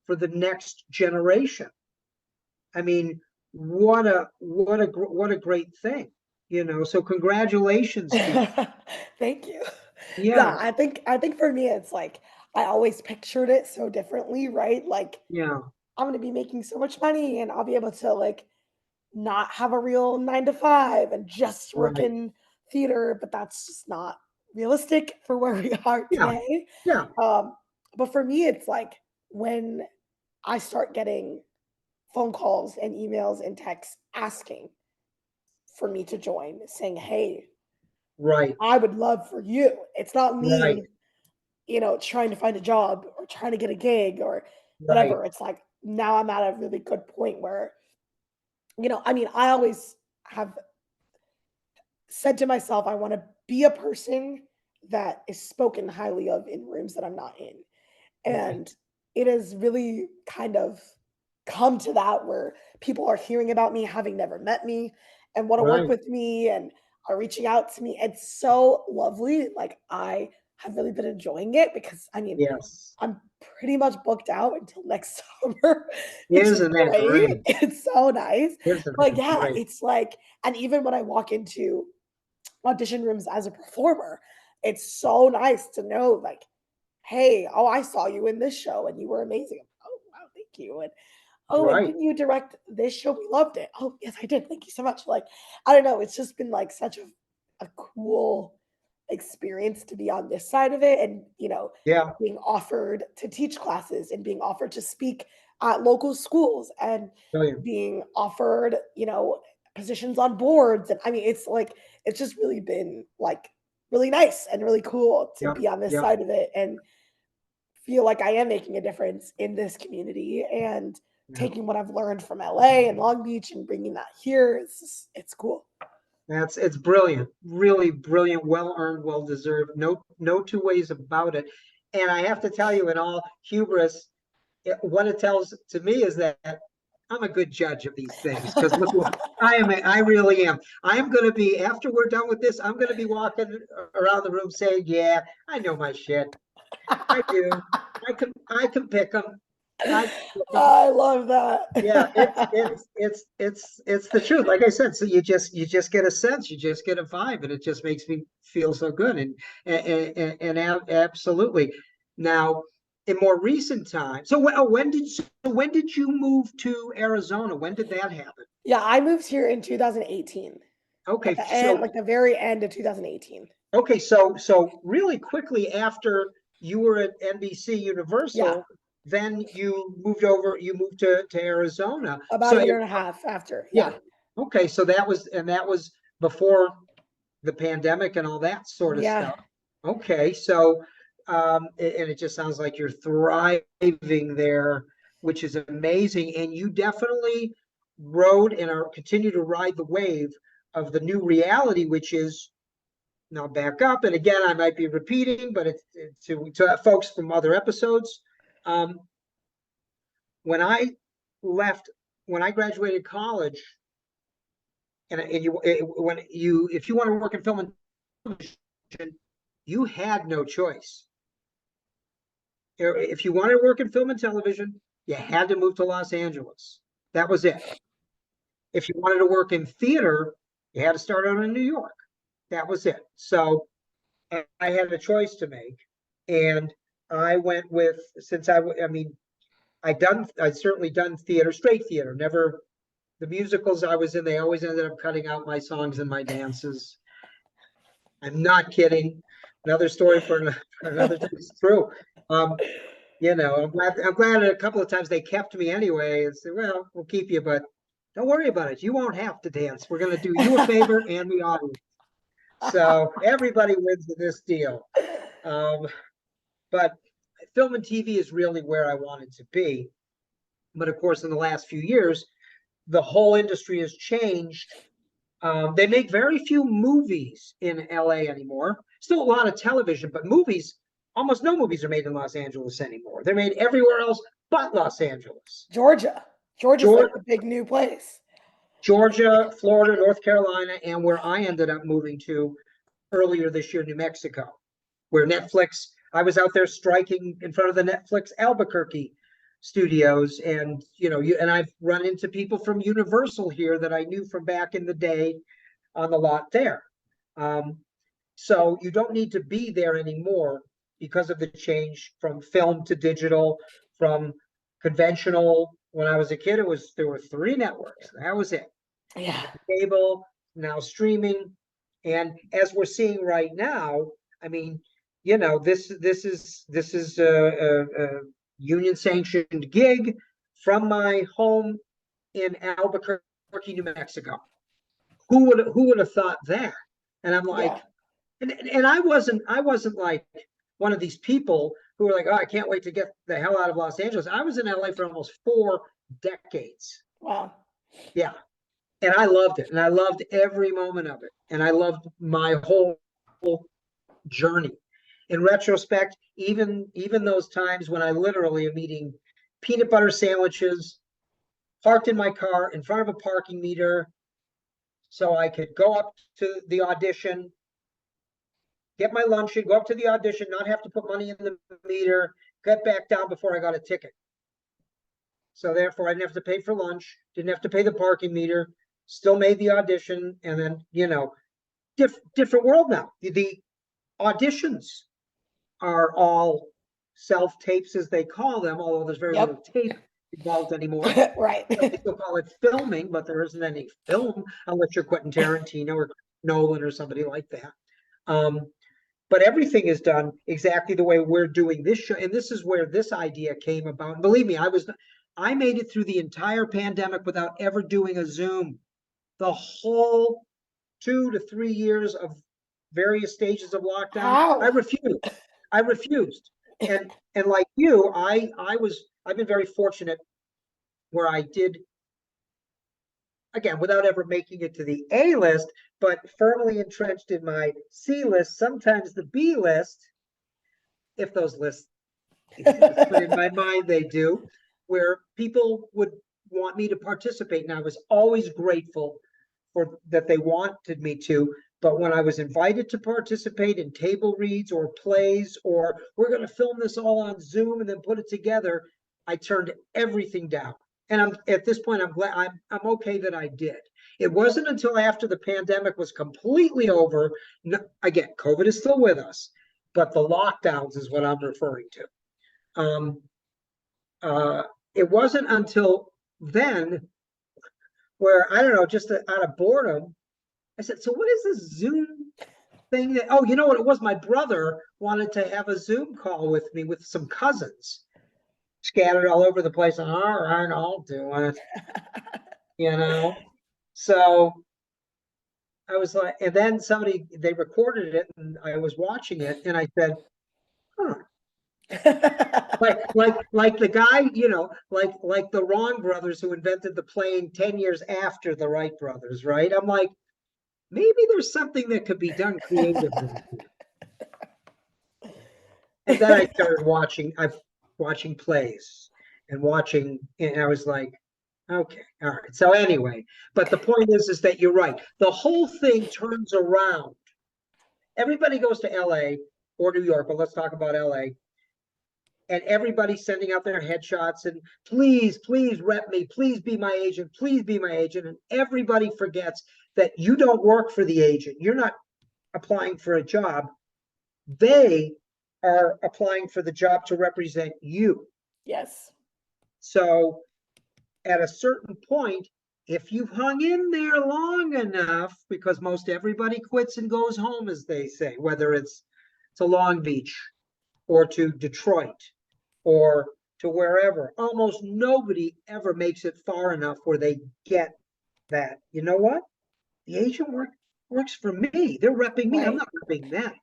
Speaker 1: for the next generation. I mean, what a great thing, So congratulations to you.
Speaker 2: Thank you. Yeah,
Speaker 1: Yeah,
Speaker 2: I think for me it's like I always pictured it so differently, right? Like
Speaker 1: yeah,
Speaker 2: I'm gonna be making so much money and I'll be able to like not have a real 9 to 5 and just work
Speaker 1: right.
Speaker 2: in theater, but that's just not realistic for where we are
Speaker 1: Yeah,
Speaker 2: today.
Speaker 1: yeah,
Speaker 2: Um, but for me, it's like when I start getting phone calls and emails and texts asking for me to join, saying, "Hey,
Speaker 1: right,
Speaker 2: I would love for you." It's not
Speaker 1: right,
Speaker 2: me, trying to find a job or trying to get a gig or
Speaker 1: right,
Speaker 2: whatever. It's like now I'm at a really good point where, I mean, I always have said to myself, I want to be a person that is spoken highly of in rooms that I'm not in.
Speaker 1: right,
Speaker 2: And it has really kind of come to that where people are hearing about me, having never met me, and want to work
Speaker 1: right.
Speaker 2: with me and are reaching out to me. It's so lovely. Like, I have really been enjoying it because I mean,
Speaker 1: Yes.
Speaker 2: I'm pretty much booked out until next summer, which is
Speaker 1: Isn't that
Speaker 2: great.
Speaker 1: great?
Speaker 2: It's so nice.
Speaker 1: Isn't
Speaker 2: But
Speaker 1: that
Speaker 2: yeah,
Speaker 1: great?
Speaker 2: it's like, and even when I walk into audition rooms as a performer, it's so nice to know, like, hey, oh, I saw you in this show and you were amazing. Oh, wow, thank you. And oh, and
Speaker 1: Right.
Speaker 2: didn't you direct this show? We loved it. Oh, yes, I did. Thank you so much. Like, I don't know. It's just been like such a cool experience to be on this side of it and,
Speaker 1: Yeah.
Speaker 2: being offered to teach classes and being offered to speak at local schools and
Speaker 1: Brilliant.
Speaker 2: being offered, positions on boards. And I mean, it's like, it's just really been like really nice and really cool to
Speaker 1: Yep.
Speaker 2: be on this
Speaker 1: Yep.
Speaker 2: side of it and feel like I am making a difference in this community and
Speaker 1: Yeah.
Speaker 2: taking what I've learned from LA and Long Beach and bringing that here. It's cool.
Speaker 1: It's brilliant. Really brilliant. Well earned. Well deserved. No two ways about it. And I have to tell you, in all hubris, what it tells to me is that I'm a good judge of these things. Because look, I really am. I am going to be, after we're done with this, I'm going to be walking around the room saying, "Yeah, I know my shit. I do. I can pick them. I can pick 'em."
Speaker 2: I love that.
Speaker 1: Yeah, it's the truth. Like I said, so you just get a sense, you just get a vibe, and it just makes me feel so good. And absolutely. Now, in more recent times, so when did you move to Arizona? When did that happen?
Speaker 2: Yeah, I moved here in 2018.
Speaker 1: Okay,
Speaker 2: Like the very end of 2018.
Speaker 1: so really quickly after you were at NBC
Speaker 2: Yeah,
Speaker 1: Universal, then you moved to Arizona.
Speaker 2: about a
Speaker 1: So
Speaker 2: year and a half after.
Speaker 1: yeah.
Speaker 2: Yeah.
Speaker 1: Okay. So that was before the pandemic and all that sort of
Speaker 2: Yeah.
Speaker 1: stuff. Okay. So, and it just sounds like you're thriving there, which is amazing. And you definitely rode and are continue to ride the wave of the new reality, which is now back up. And again, I might be repeating, but it's to folks from other episodes. Um, when I left, when I graduated college, and you when you if you want to work in film and television, you had no choice. If you wanted to work in film and television, you had to move to Los Angeles. That was it. If you wanted to work in theater, you had to start out in New York. That was it. So I had a choice to make, and I went with, since I mean, I certainly done theater, straight theater, never the musicals I was in. They always ended up cutting out my songs and my dances. I'm not kidding. Another story for another time. It's true. You know, I'm glad a couple of times they kept me anyway and said, well, we'll keep you, but don't worry about it. You won't have to dance. We're going to do you a favor and the audience. So everybody wins in this deal. But film and TV is really where I wanted to be. But of course, in the last few years, the whole industry has changed. They make very few movies in LA anymore. Still a lot of television, but movies, almost no movies are made in Los Angeles anymore. They're made everywhere else but Los Angeles.
Speaker 2: Georgia's like the big new place.
Speaker 1: Georgia, Florida, North Carolina, and where I ended up moving to earlier this year, New Mexico, where Netflix, I was out there striking in front of the Netflix Albuquerque studios. And, you know, and I've run into people from Universal here that I knew from back in the day on the lot there. So you don't need to be there anymore because of the change from film to digital, from conventional. When I was a kid, there were 3 networks. That was it.
Speaker 2: Yeah.
Speaker 1: Cable, now streaming. And as we're seeing right now, I mean, you know, this is a union sanctioned gig from my home in Albuquerque, New Mexico. Who would have thought that? And I'm like, and I wasn't like one of these people who were like, oh, I can't wait to get the hell out of Los Angeles. I was in LA for almost 4 decades.
Speaker 2: Wow. Yeah.
Speaker 1: And I loved it. And I loved every moment of it. And I loved my whole journey. In retrospect, even those times when I literally am eating peanut butter sandwiches, parked in my car in front of a parking meter, so I could go up to the audition, get my lunch and go up to the audition, not have to put money in the meter, get back down before I got a ticket. So therefore, I didn't have to pay for lunch, didn't have to pay the parking meter, still made the audition, and then, you know, different world now. The auditions are all self-tapes, as they call them, although there's very little tape involved anymore.
Speaker 2: Right.
Speaker 1: They still call it filming, but there isn't any film unless you're Quentin Tarantino or Nolan or somebody like that. But everything is done exactly the way we're doing this show. And this is where this idea came about. And believe me, I made it through the entire pandemic without ever doing a Zoom. The whole 2 to 3 years of various stages of lockdown. Wow. I refused. And like you, I've been very fortunate where I did, again, without ever making it to the A list, but firmly entrenched in my C list, sometimes the B list, if those lists exist, but in my mind they do, where people would want me to participate. And I was always grateful for that they wanted me to. But when I was invited to participate in table reads or plays, or we're going to film this all on Zoom and then put it together, I turned everything down. And I'm at this point, I'm glad I'm okay that I did. It wasn't until after the pandemic was completely over. Again, COVID is still with us, but the lockdowns is what I'm referring to. It wasn't until then where, I don't know, just out of boredom, I said, so what is this Zoom thing that, oh, you know what it was? My brother wanted to have a Zoom call with me with some cousins scattered all over the place. All right, I'll do it. You know? So I was like, and then they recorded it and I was watching it and I said, huh. like the guy, you know, like the Wrong brothers who invented the plane 10 years after the Wright brothers, right? I'm like, maybe there's something that could be done creatively. And then I started watching plays and I was like, okay, all right. So anyway, but the point is that you're right. The whole thing turns around. Everybody goes to LA or New York, but let's talk about LA. And everybody's sending out their headshots and please rep me, please be my agent, please be my agent. And everybody forgets that you don't work for the agent. You're not applying for a job. They are applying for the job to represent you.
Speaker 2: Yes.
Speaker 1: So at a certain point, if you've hung in there long enough, because most everybody quits and goes home, as they say, whether it's to Long Beach or to Detroit or to wherever, almost nobody ever makes it far enough where they get that, you know what? The agent works for me. They're repping me. I'm
Speaker 2: Right.
Speaker 1: not repping them.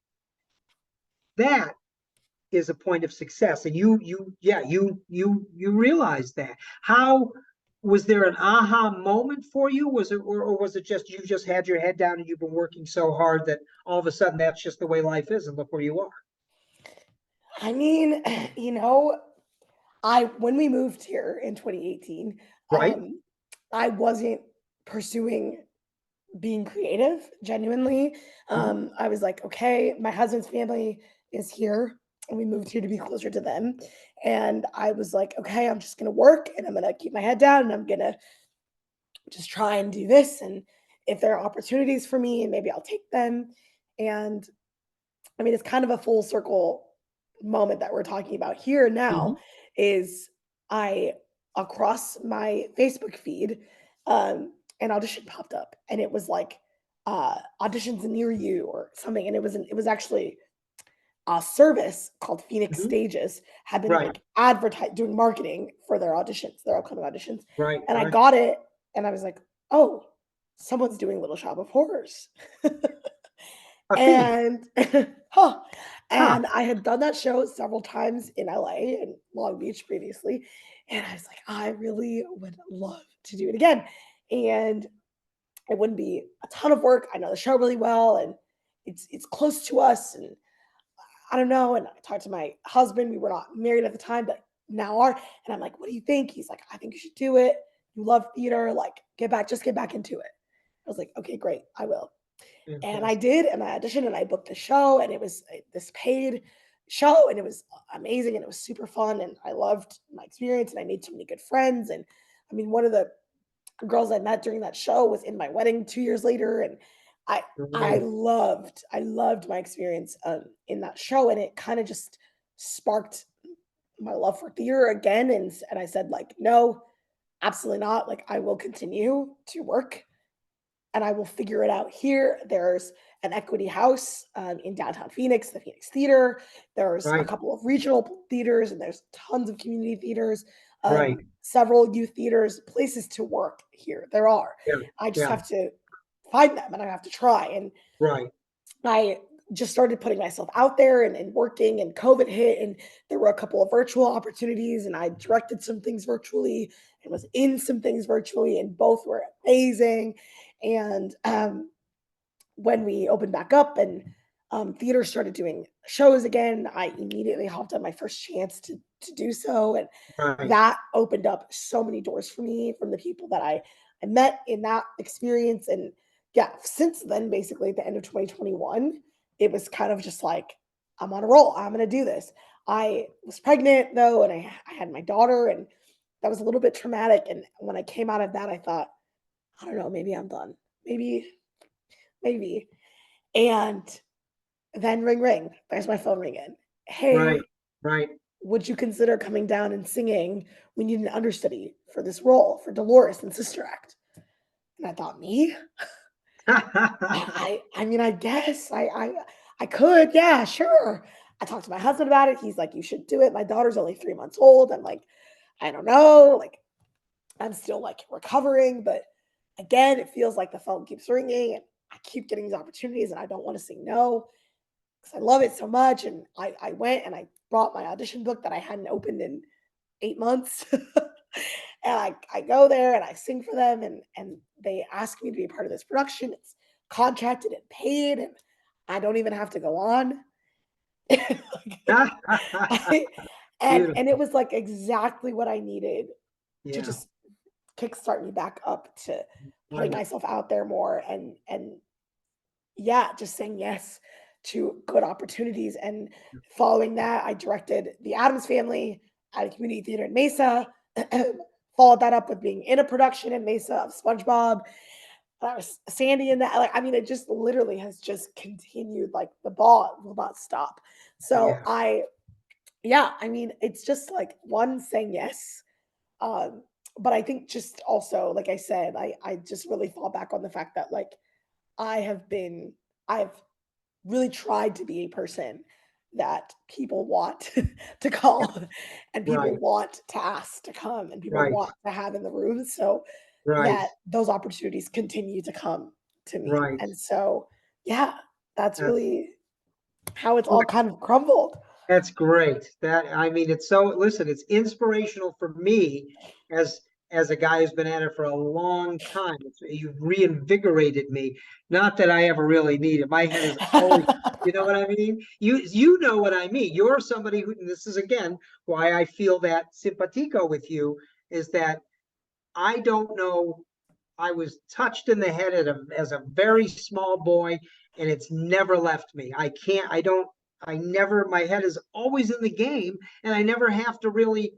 Speaker 1: That is a point of success. And you realize that. How was there an aha moment for you? Was it, or was it just you just had your head down and you've been working so hard that all of a sudden that's just the way life is and look where you are?
Speaker 2: I mean, you know, I when we moved here in 2018,
Speaker 1: Right?
Speaker 2: I wasn't pursuing being creative genuinely.
Speaker 1: Mhm.
Speaker 2: I was like, okay, my husband's family is here and we moved here to be closer to them. And I was like, okay, I'm just gonna work and I'm gonna keep my head down and I'm gonna just try and do this. And if there are opportunities for me, maybe I'll take them. And I mean, it's kind of a full circle moment that we're talking about here now
Speaker 1: Mhm.
Speaker 2: is I across my Facebook feed, an audition popped up and it was like auditions near you or something. And it was actually a service called Phoenix
Speaker 1: Mhm.
Speaker 2: Stages had been
Speaker 1: Right,
Speaker 2: like advertising doing marketing for their auditions, their upcoming auditions.
Speaker 1: right,
Speaker 2: And I
Speaker 1: right.
Speaker 2: got it and I was like, oh, someone's doing Little Shop of Horrors.
Speaker 1: A fee.
Speaker 2: And huh,
Speaker 1: Huh.
Speaker 2: and I had done that show several times in LA and Long Beach previously, and I was like, "I really would love to do it again." And it wouldn't be a ton of work. I know the show really well, and it's close to us, and I don't know. And I talked to my husband. We were not married at the time, but now are. And I'm like, "What do you think?" He's like, "I think you should do it. You love theater. Like, just get back into it." I was like, "Okay, great. I will." And I
Speaker 1: Fantastic.
Speaker 2: did, and I auditioned and I booked the show, and it was this paid show, and it was amazing, and it was super fun, and I loved my experience, and I made so many good friends. And I mean, one of the girls I met during that show was in my wedding 2 years later, and I
Speaker 1: Right.
Speaker 2: I loved my experience in that show, and it kind of just sparked my love for theater again. And I said like, no, absolutely not. Like I will continue to work and I will figure it out here. There's an equity house in downtown Phoenix, the Phoenix Theater. There's a
Speaker 1: Right.
Speaker 2: couple of regional theaters, and there's tons of community theaters,
Speaker 1: Right.
Speaker 2: several youth theaters, places to work here. There are.
Speaker 1: Yeah.
Speaker 2: I just
Speaker 1: Yeah.
Speaker 2: have to find them and I have to try. And
Speaker 1: Right.
Speaker 2: I just started putting myself out there and working, and COVID hit, and there were a couple of virtual opportunities, and I directed some things virtually and was in some things virtually, and both were amazing. And when we opened back up and theater started doing shows again, I immediately hopped on my first chance to do so, and
Speaker 1: Right.
Speaker 2: that opened up so many doors for me from the people that I met in that experience. And yeah, since then, basically at the end of 2021, it was kind of just like I'm on a roll. I'm going to do this. I was pregnant though, and I had my daughter, and that was a little bit traumatic. And when I came out of that, I thought, I don't know, maybe I'm done. Maybe. And then ring, ring. There's my phone ringing.
Speaker 1: Right.
Speaker 2: Hey,
Speaker 1: Right.
Speaker 2: would you consider coming down and singing? We need an understudy for this role for Dolores in Sister Act. And I thought, me? I mean, I guess I could, yeah, sure. I talked to my husband about it. He's like, you should do it. My daughter's only 3 months old. I'm like, I don't know. Like, I'm still like recovering, but again, it feels like the phone keeps ringing and I keep getting these opportunities and I don't want to say no because I love it so much. And I went and I brought my audition book that I hadn't opened in 8 months. And I go there and I sing for them and they ask me to be a part of this production. It's contracted and paid and I don't even have to go on. I, and it
Speaker 1: Beautiful.
Speaker 2: was like exactly what I needed to
Speaker 1: Yeah.
Speaker 2: just kickstart me back up to putting
Speaker 1: Right.
Speaker 2: myself out there more and yeah, just saying yes to good opportunities. And following that, I directed The Addams Family at a community theater in Mesa. Followed that up with being in a production in Mesa of SpongeBob. I was Sandy in that. Like, I mean, it just literally has just continued. Like the ball will not stop. So
Speaker 1: Yeah.
Speaker 2: yeah, I mean, it's just like one saying yes, um, but I think just also, like I said, I just really fall back on the fact that like I've really tried to be a person that people want to call and people
Speaker 1: Right,
Speaker 2: want to ask to come and people
Speaker 1: right,
Speaker 2: want to have in the room so
Speaker 1: right,
Speaker 2: that those opportunities continue to come to me.
Speaker 1: right.
Speaker 2: And so, yeah, that's
Speaker 1: That's
Speaker 2: really how it's all kind of crumbled.
Speaker 1: That's great. I mean, it's so, listen, it's inspirational for me as as a guy who's been at it for a long time. You've reinvigorated me. Not that I ever really need it. My head is always, you know what I mean? You know what I mean. You're somebody who, and this is again why I feel that simpatico with you, is that I don't know. I was touched in the head as a very small boy, and it's never left me. I don't, I never, my head is always in the game, and I never have to really,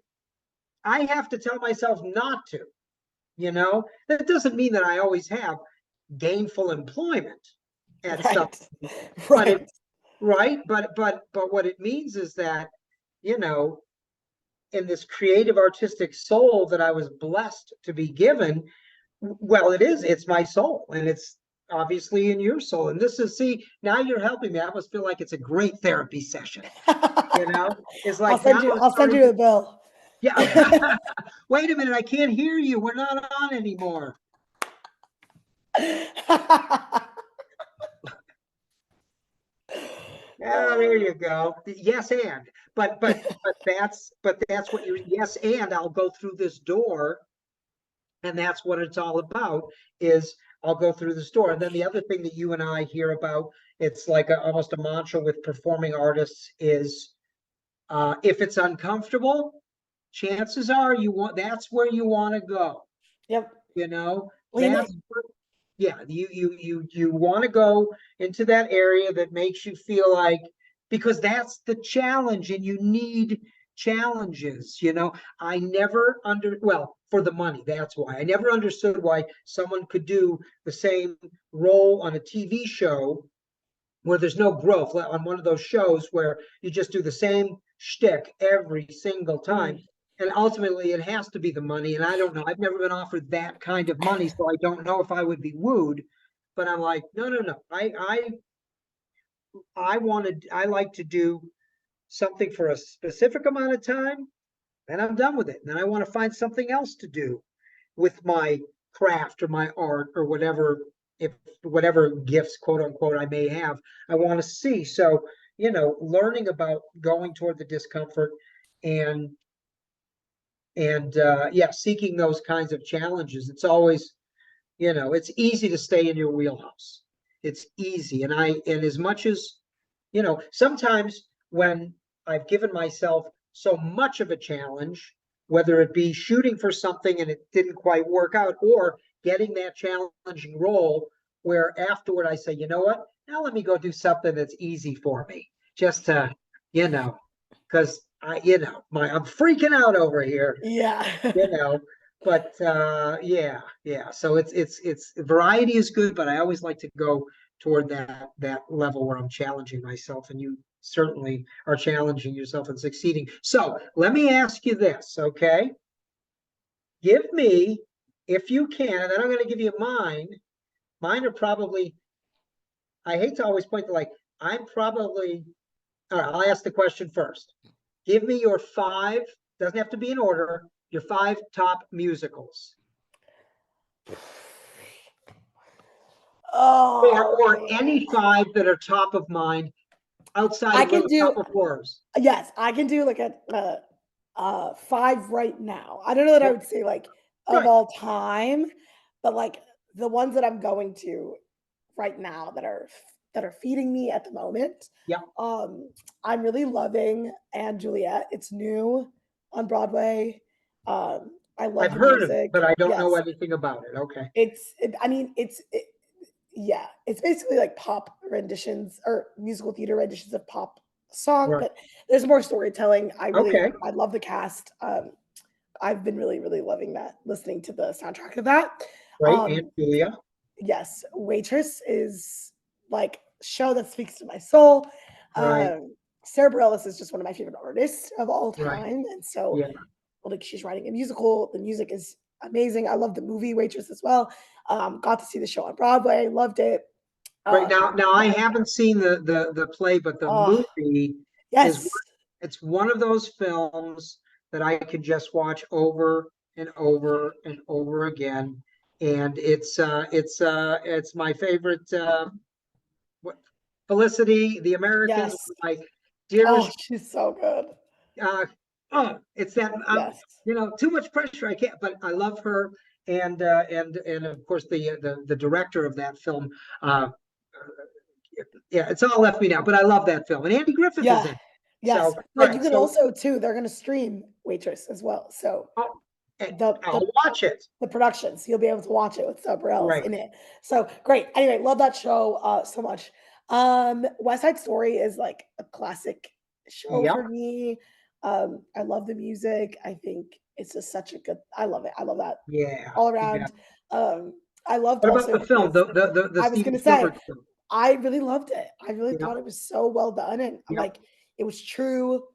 Speaker 1: I have to tell myself not to, you know? That doesn't mean that I always have gainful employment at some,
Speaker 2: Right.
Speaker 1: but it,
Speaker 2: Right.
Speaker 1: right? But what it means is that, you know, in this creative artistic soul that I was blessed to be given, well, it's my soul, and it's obviously in your soul. And this is, see, now you're helping me. I almost feel like it's a great therapy session. You know, it's like now I'm
Speaker 2: I'll send
Speaker 1: starting
Speaker 2: you
Speaker 1: to,
Speaker 2: a bill.
Speaker 1: yeah. Wait a minute, I can't hear you. We're not on anymore. Yeah, there you go. Yes, and but that's what you're, yes, and I'll go through this door, and that's what it's all about, is I'll go through the store. And then the other thing that you and I hear about, it's like almost a mantra with performing artists, is if it's uncomfortable, chances are that's where you want to go.
Speaker 2: Yep.
Speaker 1: You know,
Speaker 2: Lean
Speaker 1: that's
Speaker 2: in.
Speaker 1: yeah, you want to go into that area that makes you feel like, because that's the challenge, and you need challenges. You know, I never well, for the money, that's why I never understood why someone could do the same role on a TV show where there's no growth, on one of those shows where you just do the same shtick every single time.
Speaker 2: Mm.
Speaker 1: And ultimately, it has to be the money. And I don't know. I've never been offered that kind of money, so I don't know if I would be wooed. But I'm like, no, no, no. I like to do something for a specific amount of time, and I'm done with it. And then I want to find something else to do with my craft or my art or whatever, if whatever gifts, quote unquote, I may have, I want to see. So, you know, learning about going toward the discomfort, and yeah, seeking those kinds of challenges. It's always, you know, it's easy to stay in your wheelhouse. It's easy. And as much as, you know, sometimes when I've given myself so much of a challenge, whether it be shooting for something and it didn't quite work out, or getting that challenging role where afterward I say, you know what, now let me go do something that's easy for me, just to, you know, because I'm freaking out over here,
Speaker 2: Yeah.
Speaker 1: you know. But yeah, yeah. So it's variety is good, but I always like to go toward that level where I'm challenging myself, and you certainly are challenging yourself and succeeding. So let me ask you this, okay? Give me, if you can, and then I'm going to give you mine. Mine are probably, I hate to always point to, like, I'm probably, all right, I'll ask the question first. Give me your five, doesn't have to be in order, your five top musicals.
Speaker 2: Oh
Speaker 1: Or
Speaker 2: man.
Speaker 1: any five that are top of mind outside
Speaker 2: I
Speaker 1: of
Speaker 2: can
Speaker 1: Little
Speaker 2: do
Speaker 1: Shop of Horrors.
Speaker 2: yes, I can do like five right now. I don't know that I
Speaker 1: Yeah,
Speaker 2: would say like of
Speaker 1: right.
Speaker 2: all time, but like the ones that I'm going to right now that are feeding me at the moment.
Speaker 1: Yeah.
Speaker 2: Um, I'm really loving And Juliet. It's new on Broadway. I love
Speaker 1: I've
Speaker 2: the
Speaker 1: heard of it,
Speaker 2: music.
Speaker 1: but I don't know
Speaker 2: Yes,
Speaker 1: anything about it. Okay.
Speaker 2: I mean, yeah, it's basically like pop renditions or musical theater renditions of pop song,
Speaker 1: Right.
Speaker 2: but there's more storytelling.
Speaker 1: Okay.
Speaker 2: I love the cast. I've been really, really loving that, listening to the soundtrack of that.
Speaker 1: Right. Aunt
Speaker 2: Um,
Speaker 1: Julia.
Speaker 2: yes, Waitress is like show that speaks to my soul.
Speaker 1: Right.
Speaker 2: Sarah Bareilles is just one of my favorite artists of all
Speaker 1: Right.
Speaker 2: time, and so
Speaker 1: Yeah.
Speaker 2: like she's writing a musical. The music is amazing. I love the movie Waitress as well. Got to see the show on Broadway, loved it.
Speaker 1: Right now, I
Speaker 2: But
Speaker 1: haven't seen the play, but the
Speaker 2: oh,
Speaker 1: movie is
Speaker 2: yes,
Speaker 1: it's one of those films that I could just watch over and over and over again, and it's my favorite. What Felicity, the Americans,
Speaker 2: yes.
Speaker 1: my
Speaker 2: Oh,
Speaker 1: dearest.
Speaker 2: she's so good.
Speaker 1: Uh, it's that
Speaker 2: Yes,
Speaker 1: too much pressure. I can't, but I love her, and of course the director of that film. Uh, yeah, it's all left me now, but I love that film, and Andy Griffith is
Speaker 2: yeah,
Speaker 1: in it. So,
Speaker 2: yes.
Speaker 1: all
Speaker 2: But you
Speaker 1: right,
Speaker 2: can
Speaker 1: so
Speaker 2: also too. They're going to stream Waitress as well. So
Speaker 1: oh,
Speaker 2: the
Speaker 1: I'll
Speaker 2: the
Speaker 1: watch it.
Speaker 2: the productions, you'll be able to watch it with subreels
Speaker 1: Right.
Speaker 2: in it. So great. Anyway, love that show so much. West Side Story is like a classic show
Speaker 1: Yep.
Speaker 2: for me. I love the music. I think it's just such a good. I love it. I love that
Speaker 1: Yeah.
Speaker 2: all
Speaker 1: Yeah.
Speaker 2: around. I loved
Speaker 1: What about
Speaker 2: also
Speaker 1: the film?
Speaker 2: because
Speaker 1: The
Speaker 2: I was
Speaker 1: Steven
Speaker 2: gonna say
Speaker 1: Spielberg film?
Speaker 2: I really loved it. I really
Speaker 1: Yep.
Speaker 2: thought it was so well done, and
Speaker 1: Yep.
Speaker 2: like it was true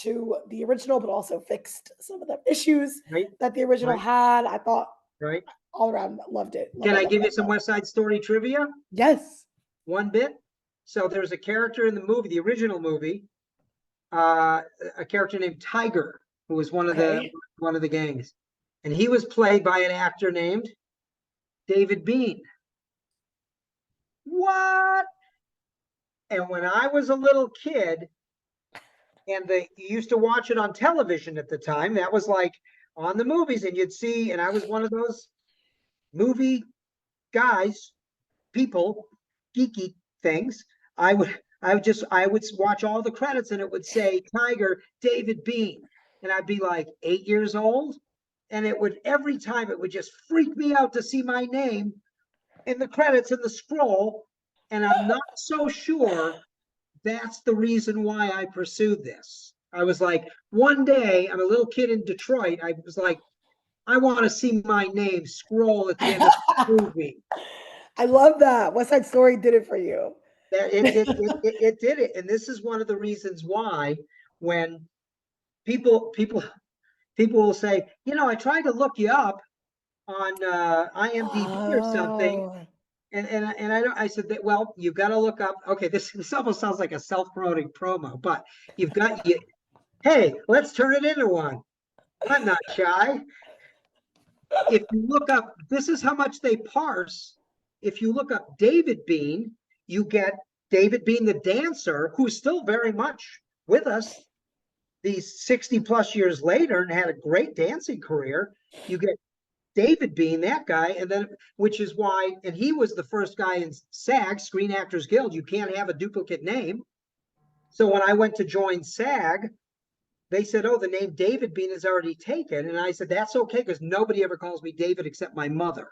Speaker 2: to the original, but also fixed some of the issues
Speaker 1: Right.
Speaker 2: that the original
Speaker 1: Right.
Speaker 2: had. I thought
Speaker 1: Right.
Speaker 2: all around loved it.
Speaker 1: Can I
Speaker 2: Love
Speaker 1: give you some
Speaker 2: that.
Speaker 1: West Side Story trivia?
Speaker 2: Yes.
Speaker 1: One bit. So there's a character in the movie, the original movie, a character named Tiger, who was
Speaker 2: Okay.
Speaker 1: one of the gangs, and he was played by an actor named David Bean. What? And when I was a little kid, and you used to watch it on television at the time, that was like on the movies, and you'd see, and I was one of those movie guys, people, geeky things. I would watch all the credits, and it would say Tiger David Bean, and I'd be like 8 years old, and it would every time it would just freak me out to see my name in the credits in the scroll, and I'm not so sure that's the reason why I pursued this. I was like, one day, I'm a little kid in Detroit. I was like, I want to see my name scroll at the end of the movie.
Speaker 2: I love that. West Side Story did it for you.
Speaker 1: That it did it, and this is one of the reasons why when people will say, I tried to look you up on IMDb or something,
Speaker 2: Oh.
Speaker 1: and I said that, well, you've got to look up. Okay, this almost sounds like a self-promoting promo, but you've got you. Hey, let's turn it into one. I'm not shy. If you look up, this is how much they parse. If you look up David Bean, you get David Bean, the dancer, who's still very much with us these 60 plus years later and had a great dancing career. You get David Bean, that guy, and then, which is why, and he was the first guy in SAG, Screen Actors Guild. You can't have a duplicate name. So when I went to join SAG, they said, oh, the name David Bean is already taken. And I said, that's okay, because nobody ever calls me David except my mother.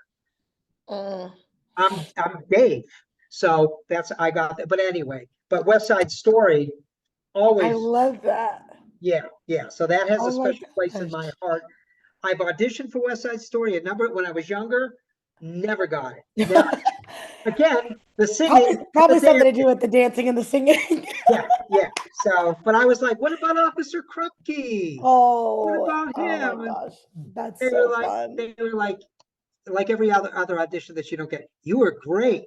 Speaker 1: I'm Dave. So I got that. But anyway, but West Side Story
Speaker 2: I
Speaker 1: always,
Speaker 2: love that.
Speaker 1: yeah. So that has a
Speaker 2: Oh my
Speaker 1: special place in
Speaker 2: gosh.
Speaker 1: my heart. I've auditioned for West Side Story a number when I was younger, never got it. Never. Again, the singing, the
Speaker 2: Probably something to
Speaker 1: dancing.
Speaker 2: do with the dancing and the singing.
Speaker 1: Yeah. So, but I was like, what about Officer Krupke? What
Speaker 2: Oh,
Speaker 1: about
Speaker 2: oh my
Speaker 1: him? And
Speaker 2: gosh. That's
Speaker 1: they were
Speaker 2: so
Speaker 1: like,
Speaker 2: fun.
Speaker 1: like every other audition that you don't get. You were great.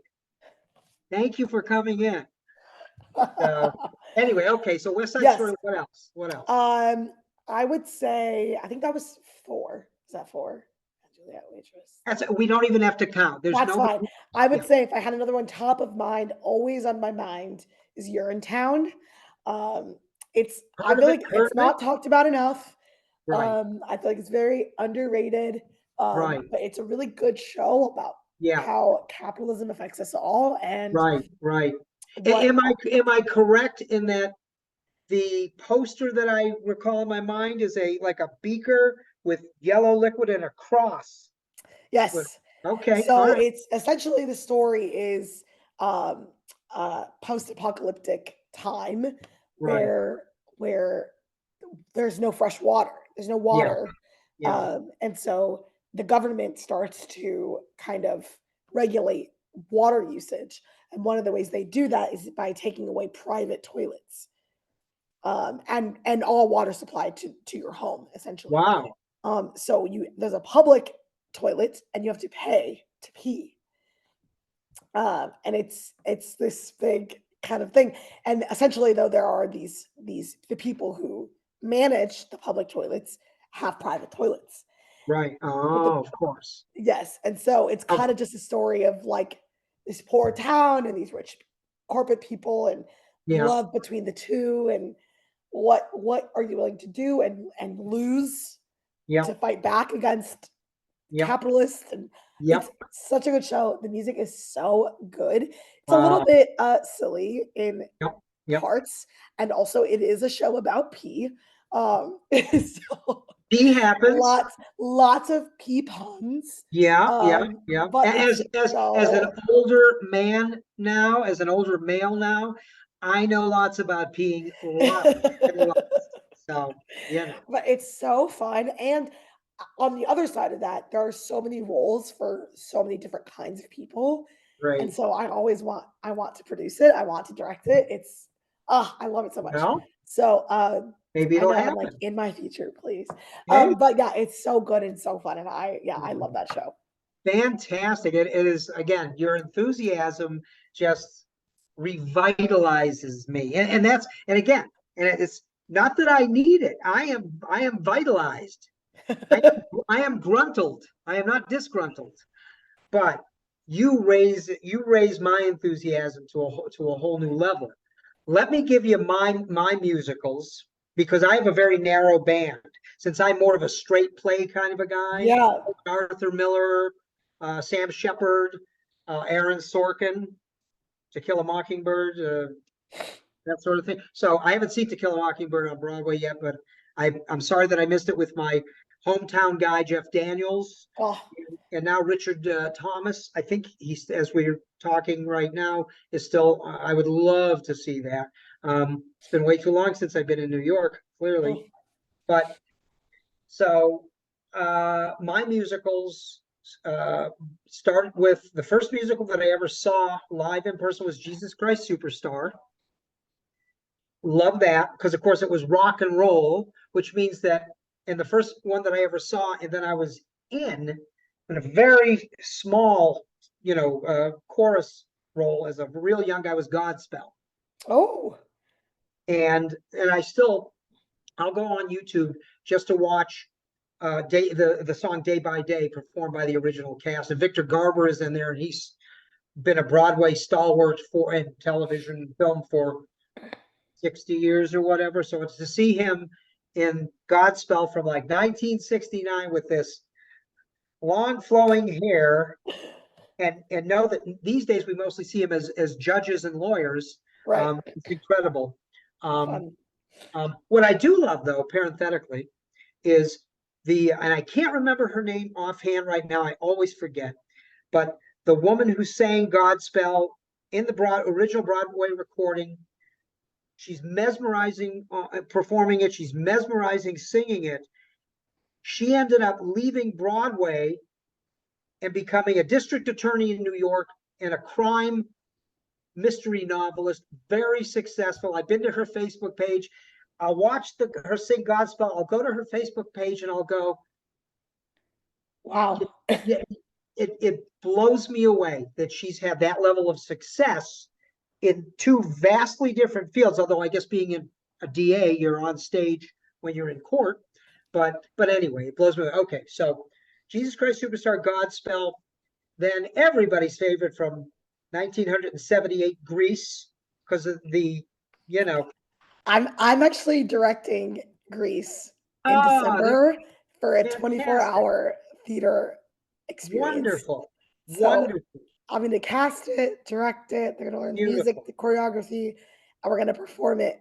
Speaker 1: Thank you for coming in. Anyway, okay. So West Side
Speaker 2: Yes.
Speaker 1: Story. What else? What else?
Speaker 2: I would say I think that was 4. Is that 4? Juliet Waitress.
Speaker 1: We don't even have to count. There's
Speaker 2: That's
Speaker 1: nobody.
Speaker 2: fine. I would
Speaker 1: Yeah.
Speaker 2: say if I had another one top of mind, always on my mind is Urinetown. It's I
Speaker 1: Heard of
Speaker 2: feel
Speaker 1: it?
Speaker 2: like
Speaker 1: Heard
Speaker 2: it's
Speaker 1: of it?
Speaker 2: not talked about enough.
Speaker 1: Right.
Speaker 2: I feel like it's very underrated.
Speaker 1: Right.
Speaker 2: But it's a really good show about
Speaker 1: Yeah.
Speaker 2: how capitalism affects us all and
Speaker 1: Right.
Speaker 2: what
Speaker 1: Am I correct in that the poster that I recall in my mind is like a beaker with yellow liquid and a cross?
Speaker 2: yes.
Speaker 1: Okay. All
Speaker 2: So
Speaker 1: right.
Speaker 2: it's essentially the story is post-apocalyptic time
Speaker 1: Right.
Speaker 2: where there's no fresh water. There's no
Speaker 1: Yeah.
Speaker 2: water.
Speaker 1: Yeah.
Speaker 2: And so the government starts to kind of regulate water usage. And one of the ways they do that is by taking away private toilets and all water supply to your home, essentially.
Speaker 1: Wow.
Speaker 2: So there's a public toilet and you have to pay to pee. And it's this big kind of thing. And essentially, though, there are the people who manage the public toilets have private toilets.
Speaker 1: Right.
Speaker 2: But
Speaker 1: Oh, of course.
Speaker 2: yes, and so it's
Speaker 1: Oh,
Speaker 2: kind of just a story of like this poor town and these rich corporate people and
Speaker 1: yeah.
Speaker 2: love between the two and what are you willing to do and lose
Speaker 1: Yep.
Speaker 2: to fight back against
Speaker 1: Yep.
Speaker 2: capitalists, and it's
Speaker 1: Yep.
Speaker 2: such a good show. The music is so good. It's a little
Speaker 1: Wow.
Speaker 2: bit silly in
Speaker 1: Yep. Yep.
Speaker 2: parts, and also it is a show about pee. So
Speaker 1: Pee happens.
Speaker 2: lots of pee puns.
Speaker 1: Yeah. Yeah. Yeah.
Speaker 2: But it's
Speaker 1: As an
Speaker 2: so
Speaker 1: older man now, as an older male now, I know lots about peeing. Lots and lots. So
Speaker 2: but it's so fun. And on the other side of that, there are so many roles for so many different kinds of people. And
Speaker 1: great.
Speaker 2: so I want to produce it. I want to direct it. It's I love it so much.
Speaker 1: Well,
Speaker 2: So
Speaker 1: maybe
Speaker 2: I
Speaker 1: it'll
Speaker 2: know I'm like
Speaker 1: happen.
Speaker 2: in my future, please.
Speaker 1: Hey,
Speaker 2: But yeah, it's so good and so fun. And I love that show.
Speaker 1: fantastic. It is, again, your enthusiasm just revitalizes me. And again, and it's not that I need it. I am vitalized. I am gruntled. I am not disgruntled. But you raise my enthusiasm to a whole new level. Let me give you my musicals, because I have a very narrow band. Since I'm more of a straight play kind of a guy,
Speaker 2: Yeah.
Speaker 1: Arthur Miller, Sam Shepard, Aaron Sorkin, To Kill a Mockingbird, that sort of thing. So I haven't seen To Kill a Mockingbird on Broadway yet, but I'm sorry that I missed it with my hometown guy, Jeff Daniels,
Speaker 2: Oh,
Speaker 1: and now Richard Thomas. I think he's, as we're talking right now, is still. I would love to see that. It's been way too long since I've been in New York, clearly.
Speaker 2: oh.
Speaker 1: But so my musicals started with the first musical that I ever saw live in person was Jesus Christ Superstar. Love that because, of course, it was rock and roll, which means that in the first one that I ever saw, and then I was in a very small, chorus role as a real young guy, was Godspell.
Speaker 2: Oh.
Speaker 1: And I'll go on YouTube just to watch the song Day by Day performed by the original cast. And Victor Garber is in there, and he's been a Broadway stalwart for in television and film for 60 years or whatever. So it's to see him in Godspell from like 1969 with this long flowing hair, and know that these days we mostly see him as judges and lawyers.
Speaker 2: Right.
Speaker 1: It's incredible.
Speaker 2: Fun.
Speaker 1: What I do love, though, parenthetically, is and I can't remember her name offhand right now. I always forget, but the woman who sang Godspell in the original Broadway recording, she's mesmerizing performing it. She's mesmerizing singing it. She ended up leaving Broadway and becoming a district attorney in New York and a crime mystery novelist, very successful. I've been to her Facebook page. I'll watch her sing Godspell. I'll go to her Facebook page and I'll go,
Speaker 2: Wow.
Speaker 1: it blows me away that she's had that level of success in two vastly different fields. Although I guess being a DA, you're on stage when you're in court. But anyway, it blows me away. Okay, so Jesus Christ Superstar, Godspell, then everybody's favorite from 1978, Grease, because of
Speaker 2: I'm actually directing Grease in
Speaker 1: that's
Speaker 2: December for a
Speaker 1: fantastic.
Speaker 2: 24-hour theater experience.
Speaker 1: Wonderful.
Speaker 2: So
Speaker 1: Wonderful.
Speaker 2: I'm going to cast it, direct it. They're going to learn the music,
Speaker 1: Beautiful.
Speaker 2: the choreography, and we're going to perform it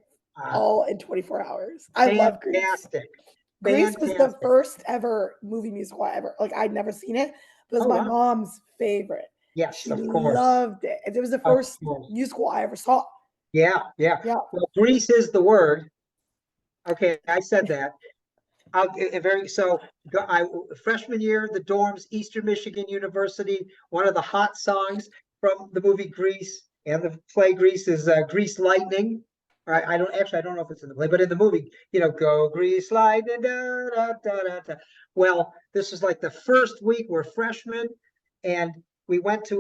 Speaker 2: all in 24 hours. I love Grease.
Speaker 1: Fantastic.
Speaker 2: Grease was the first ever movie musical I ever, like, I'd never seen it, but it was my
Speaker 1: wow.
Speaker 2: mom's favorite.
Speaker 1: Yes,
Speaker 2: She
Speaker 1: of course.
Speaker 2: loved it. And it was the first musical I ever saw.
Speaker 1: Yeah. Well, Grease is the word. Okay, I said that. Freshman year, the dorms, Eastern Michigan University. One of the hot songs from the movie Grease and the play Grease is Grease Lightning. I don't know if it's in the play, but in the movie, go grease lightning, da, da, da, da, da. Well, this was like the first week we're freshmen, and we went to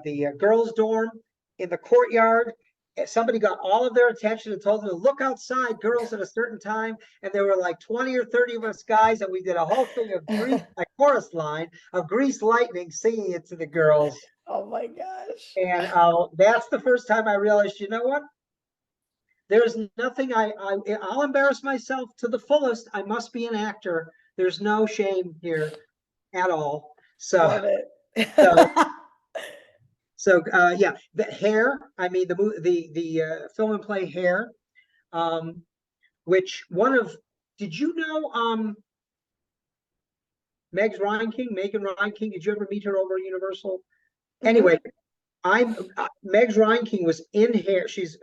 Speaker 1: the girls' dorm in the courtyard. Somebody got all of their attention and told them to look outside, girls, at a certain time. And there were like 20 or 30 of us guys, and we did a whole thing of a chorus line of Grease Lightning, singing it to the girls.
Speaker 2: Oh my gosh.
Speaker 1: And that's the first time I realized, you know what? There's nothing I'll embarrass myself to the fullest. I must be an actor. There's no shame here at all.
Speaker 2: Love it.
Speaker 1: Yeah, the Hair. I mean, the film and play Hair, which did you know Megan Ryan King? Did you ever meet her over at Universal? Anyway, Meg Ryan King was in Hair. She's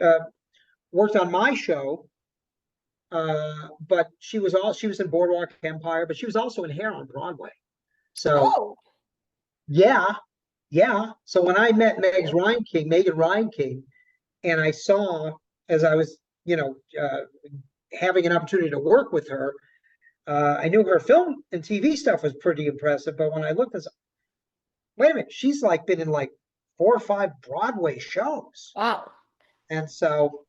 Speaker 1: worked on my show, but she was in Boardwalk Empire, but she was also in Hair on Broadway. So, yeah. So when I met Megan Ryan King, and I saw, as I was, having an opportunity to work with her, I knew her film and TV stuff was pretty impressive. But when I looked, wait a minute, she's like been in like 4 or 5 Broadway shows.
Speaker 2: Wow.
Speaker 1: And so,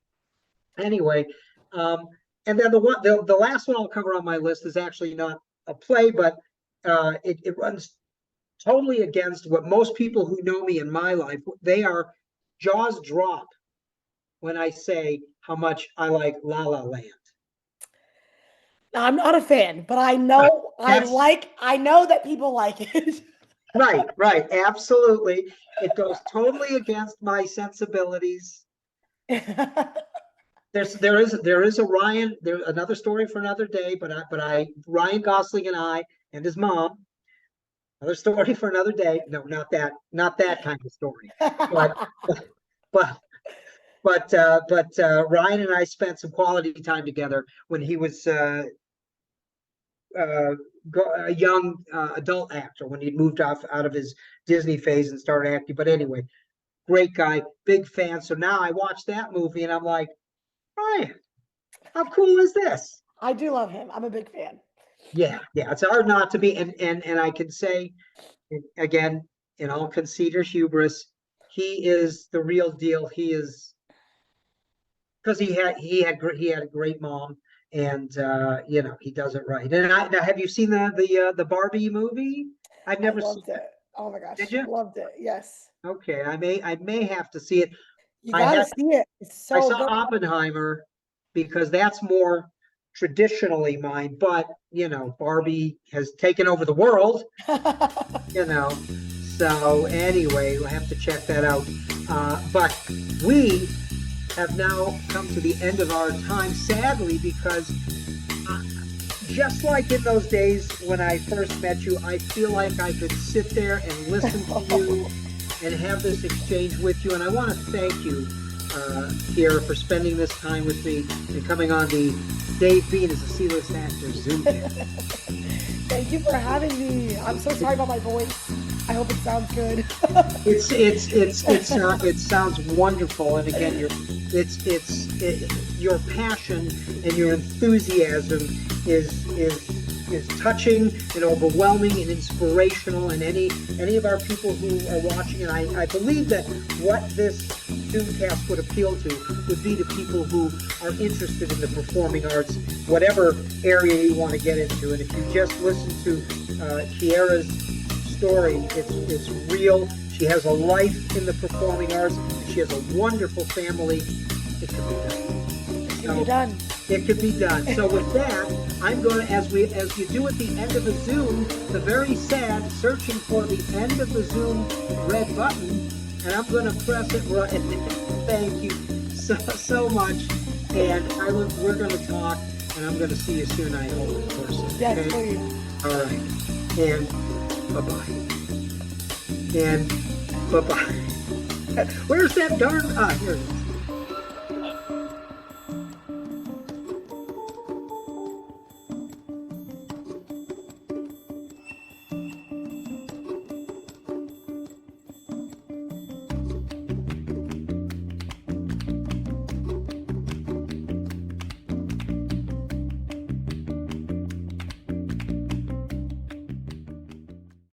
Speaker 1: anyway, and then the last one I'll cover on my list is actually not a play, but it runs totally against what most people who know me in my life, they are jaws drop when I say how much I like La La Land.
Speaker 2: Now, I'm not a fan, but I know I know that people like it.
Speaker 1: Right, absolutely. It goes totally against my sensibilities. There is another story for another day, but Ryan Gosling and I and his mom, another story for another day. No, not that kind of story. But Ryan and I spent some quality time together when he was a young adult actor, when he'd moved out of his Disney phase and started acting. But anyway, great guy, big fan. So now I watched that movie and I'm like, Ryan, how cool is this?
Speaker 2: I do love him. I'm a big fan.
Speaker 1: Yeah, it's hard not to be. And I can say, again, in all conceit or hubris, he is the real deal. He is, because he had a great mom, and he does it right. And now, have you seen the Barbie movie? I've never seen
Speaker 2: it. Oh my gosh.
Speaker 1: Did you?
Speaker 2: Loved it. Yes.
Speaker 1: Okay, I may have to see it.
Speaker 2: You gotta see it. It's so
Speaker 1: I saw
Speaker 2: good.
Speaker 1: Oppenheimer because that's more traditionally mine, but Barbie has taken over the world. So anyway, we'll have to check that out. But we have now come to the end of our time, sadly, because just like in those days when I first met you, I feel like I could sit there and listen to you and have this exchange with you. And I want to thank you, Kieara, for spending this time with me and coming on the Dave Bean as a C-List Actor Zoomcast.
Speaker 2: Thank you for having me. I'm so sorry about my voice. I hope it sounds good. It
Speaker 1: sounds wonderful, and again, your passion and your enthusiasm is touching and overwhelming and inspirational. And any of our people who are watching, and I believe that what this Zoomcast would appeal to would be to people who are interested in the performing arts, whatever area you want to get into. And if you just listen to Kieara's story, it's real. She has a life in the performing arts. She has a wonderful family. It could be done. It could be done. So with that, I'm going to, as you do at the end of a Zoom, the very sad searching for the end of the Zoom red button, and I'm going to press it right. Thank you so much, and we're going to talk, and I'm going to see you soon, I hope, in person.
Speaker 2: Yes,
Speaker 1: okay?
Speaker 2: please.
Speaker 1: All right, and bye-bye. And bye-bye. Where's that darn... here.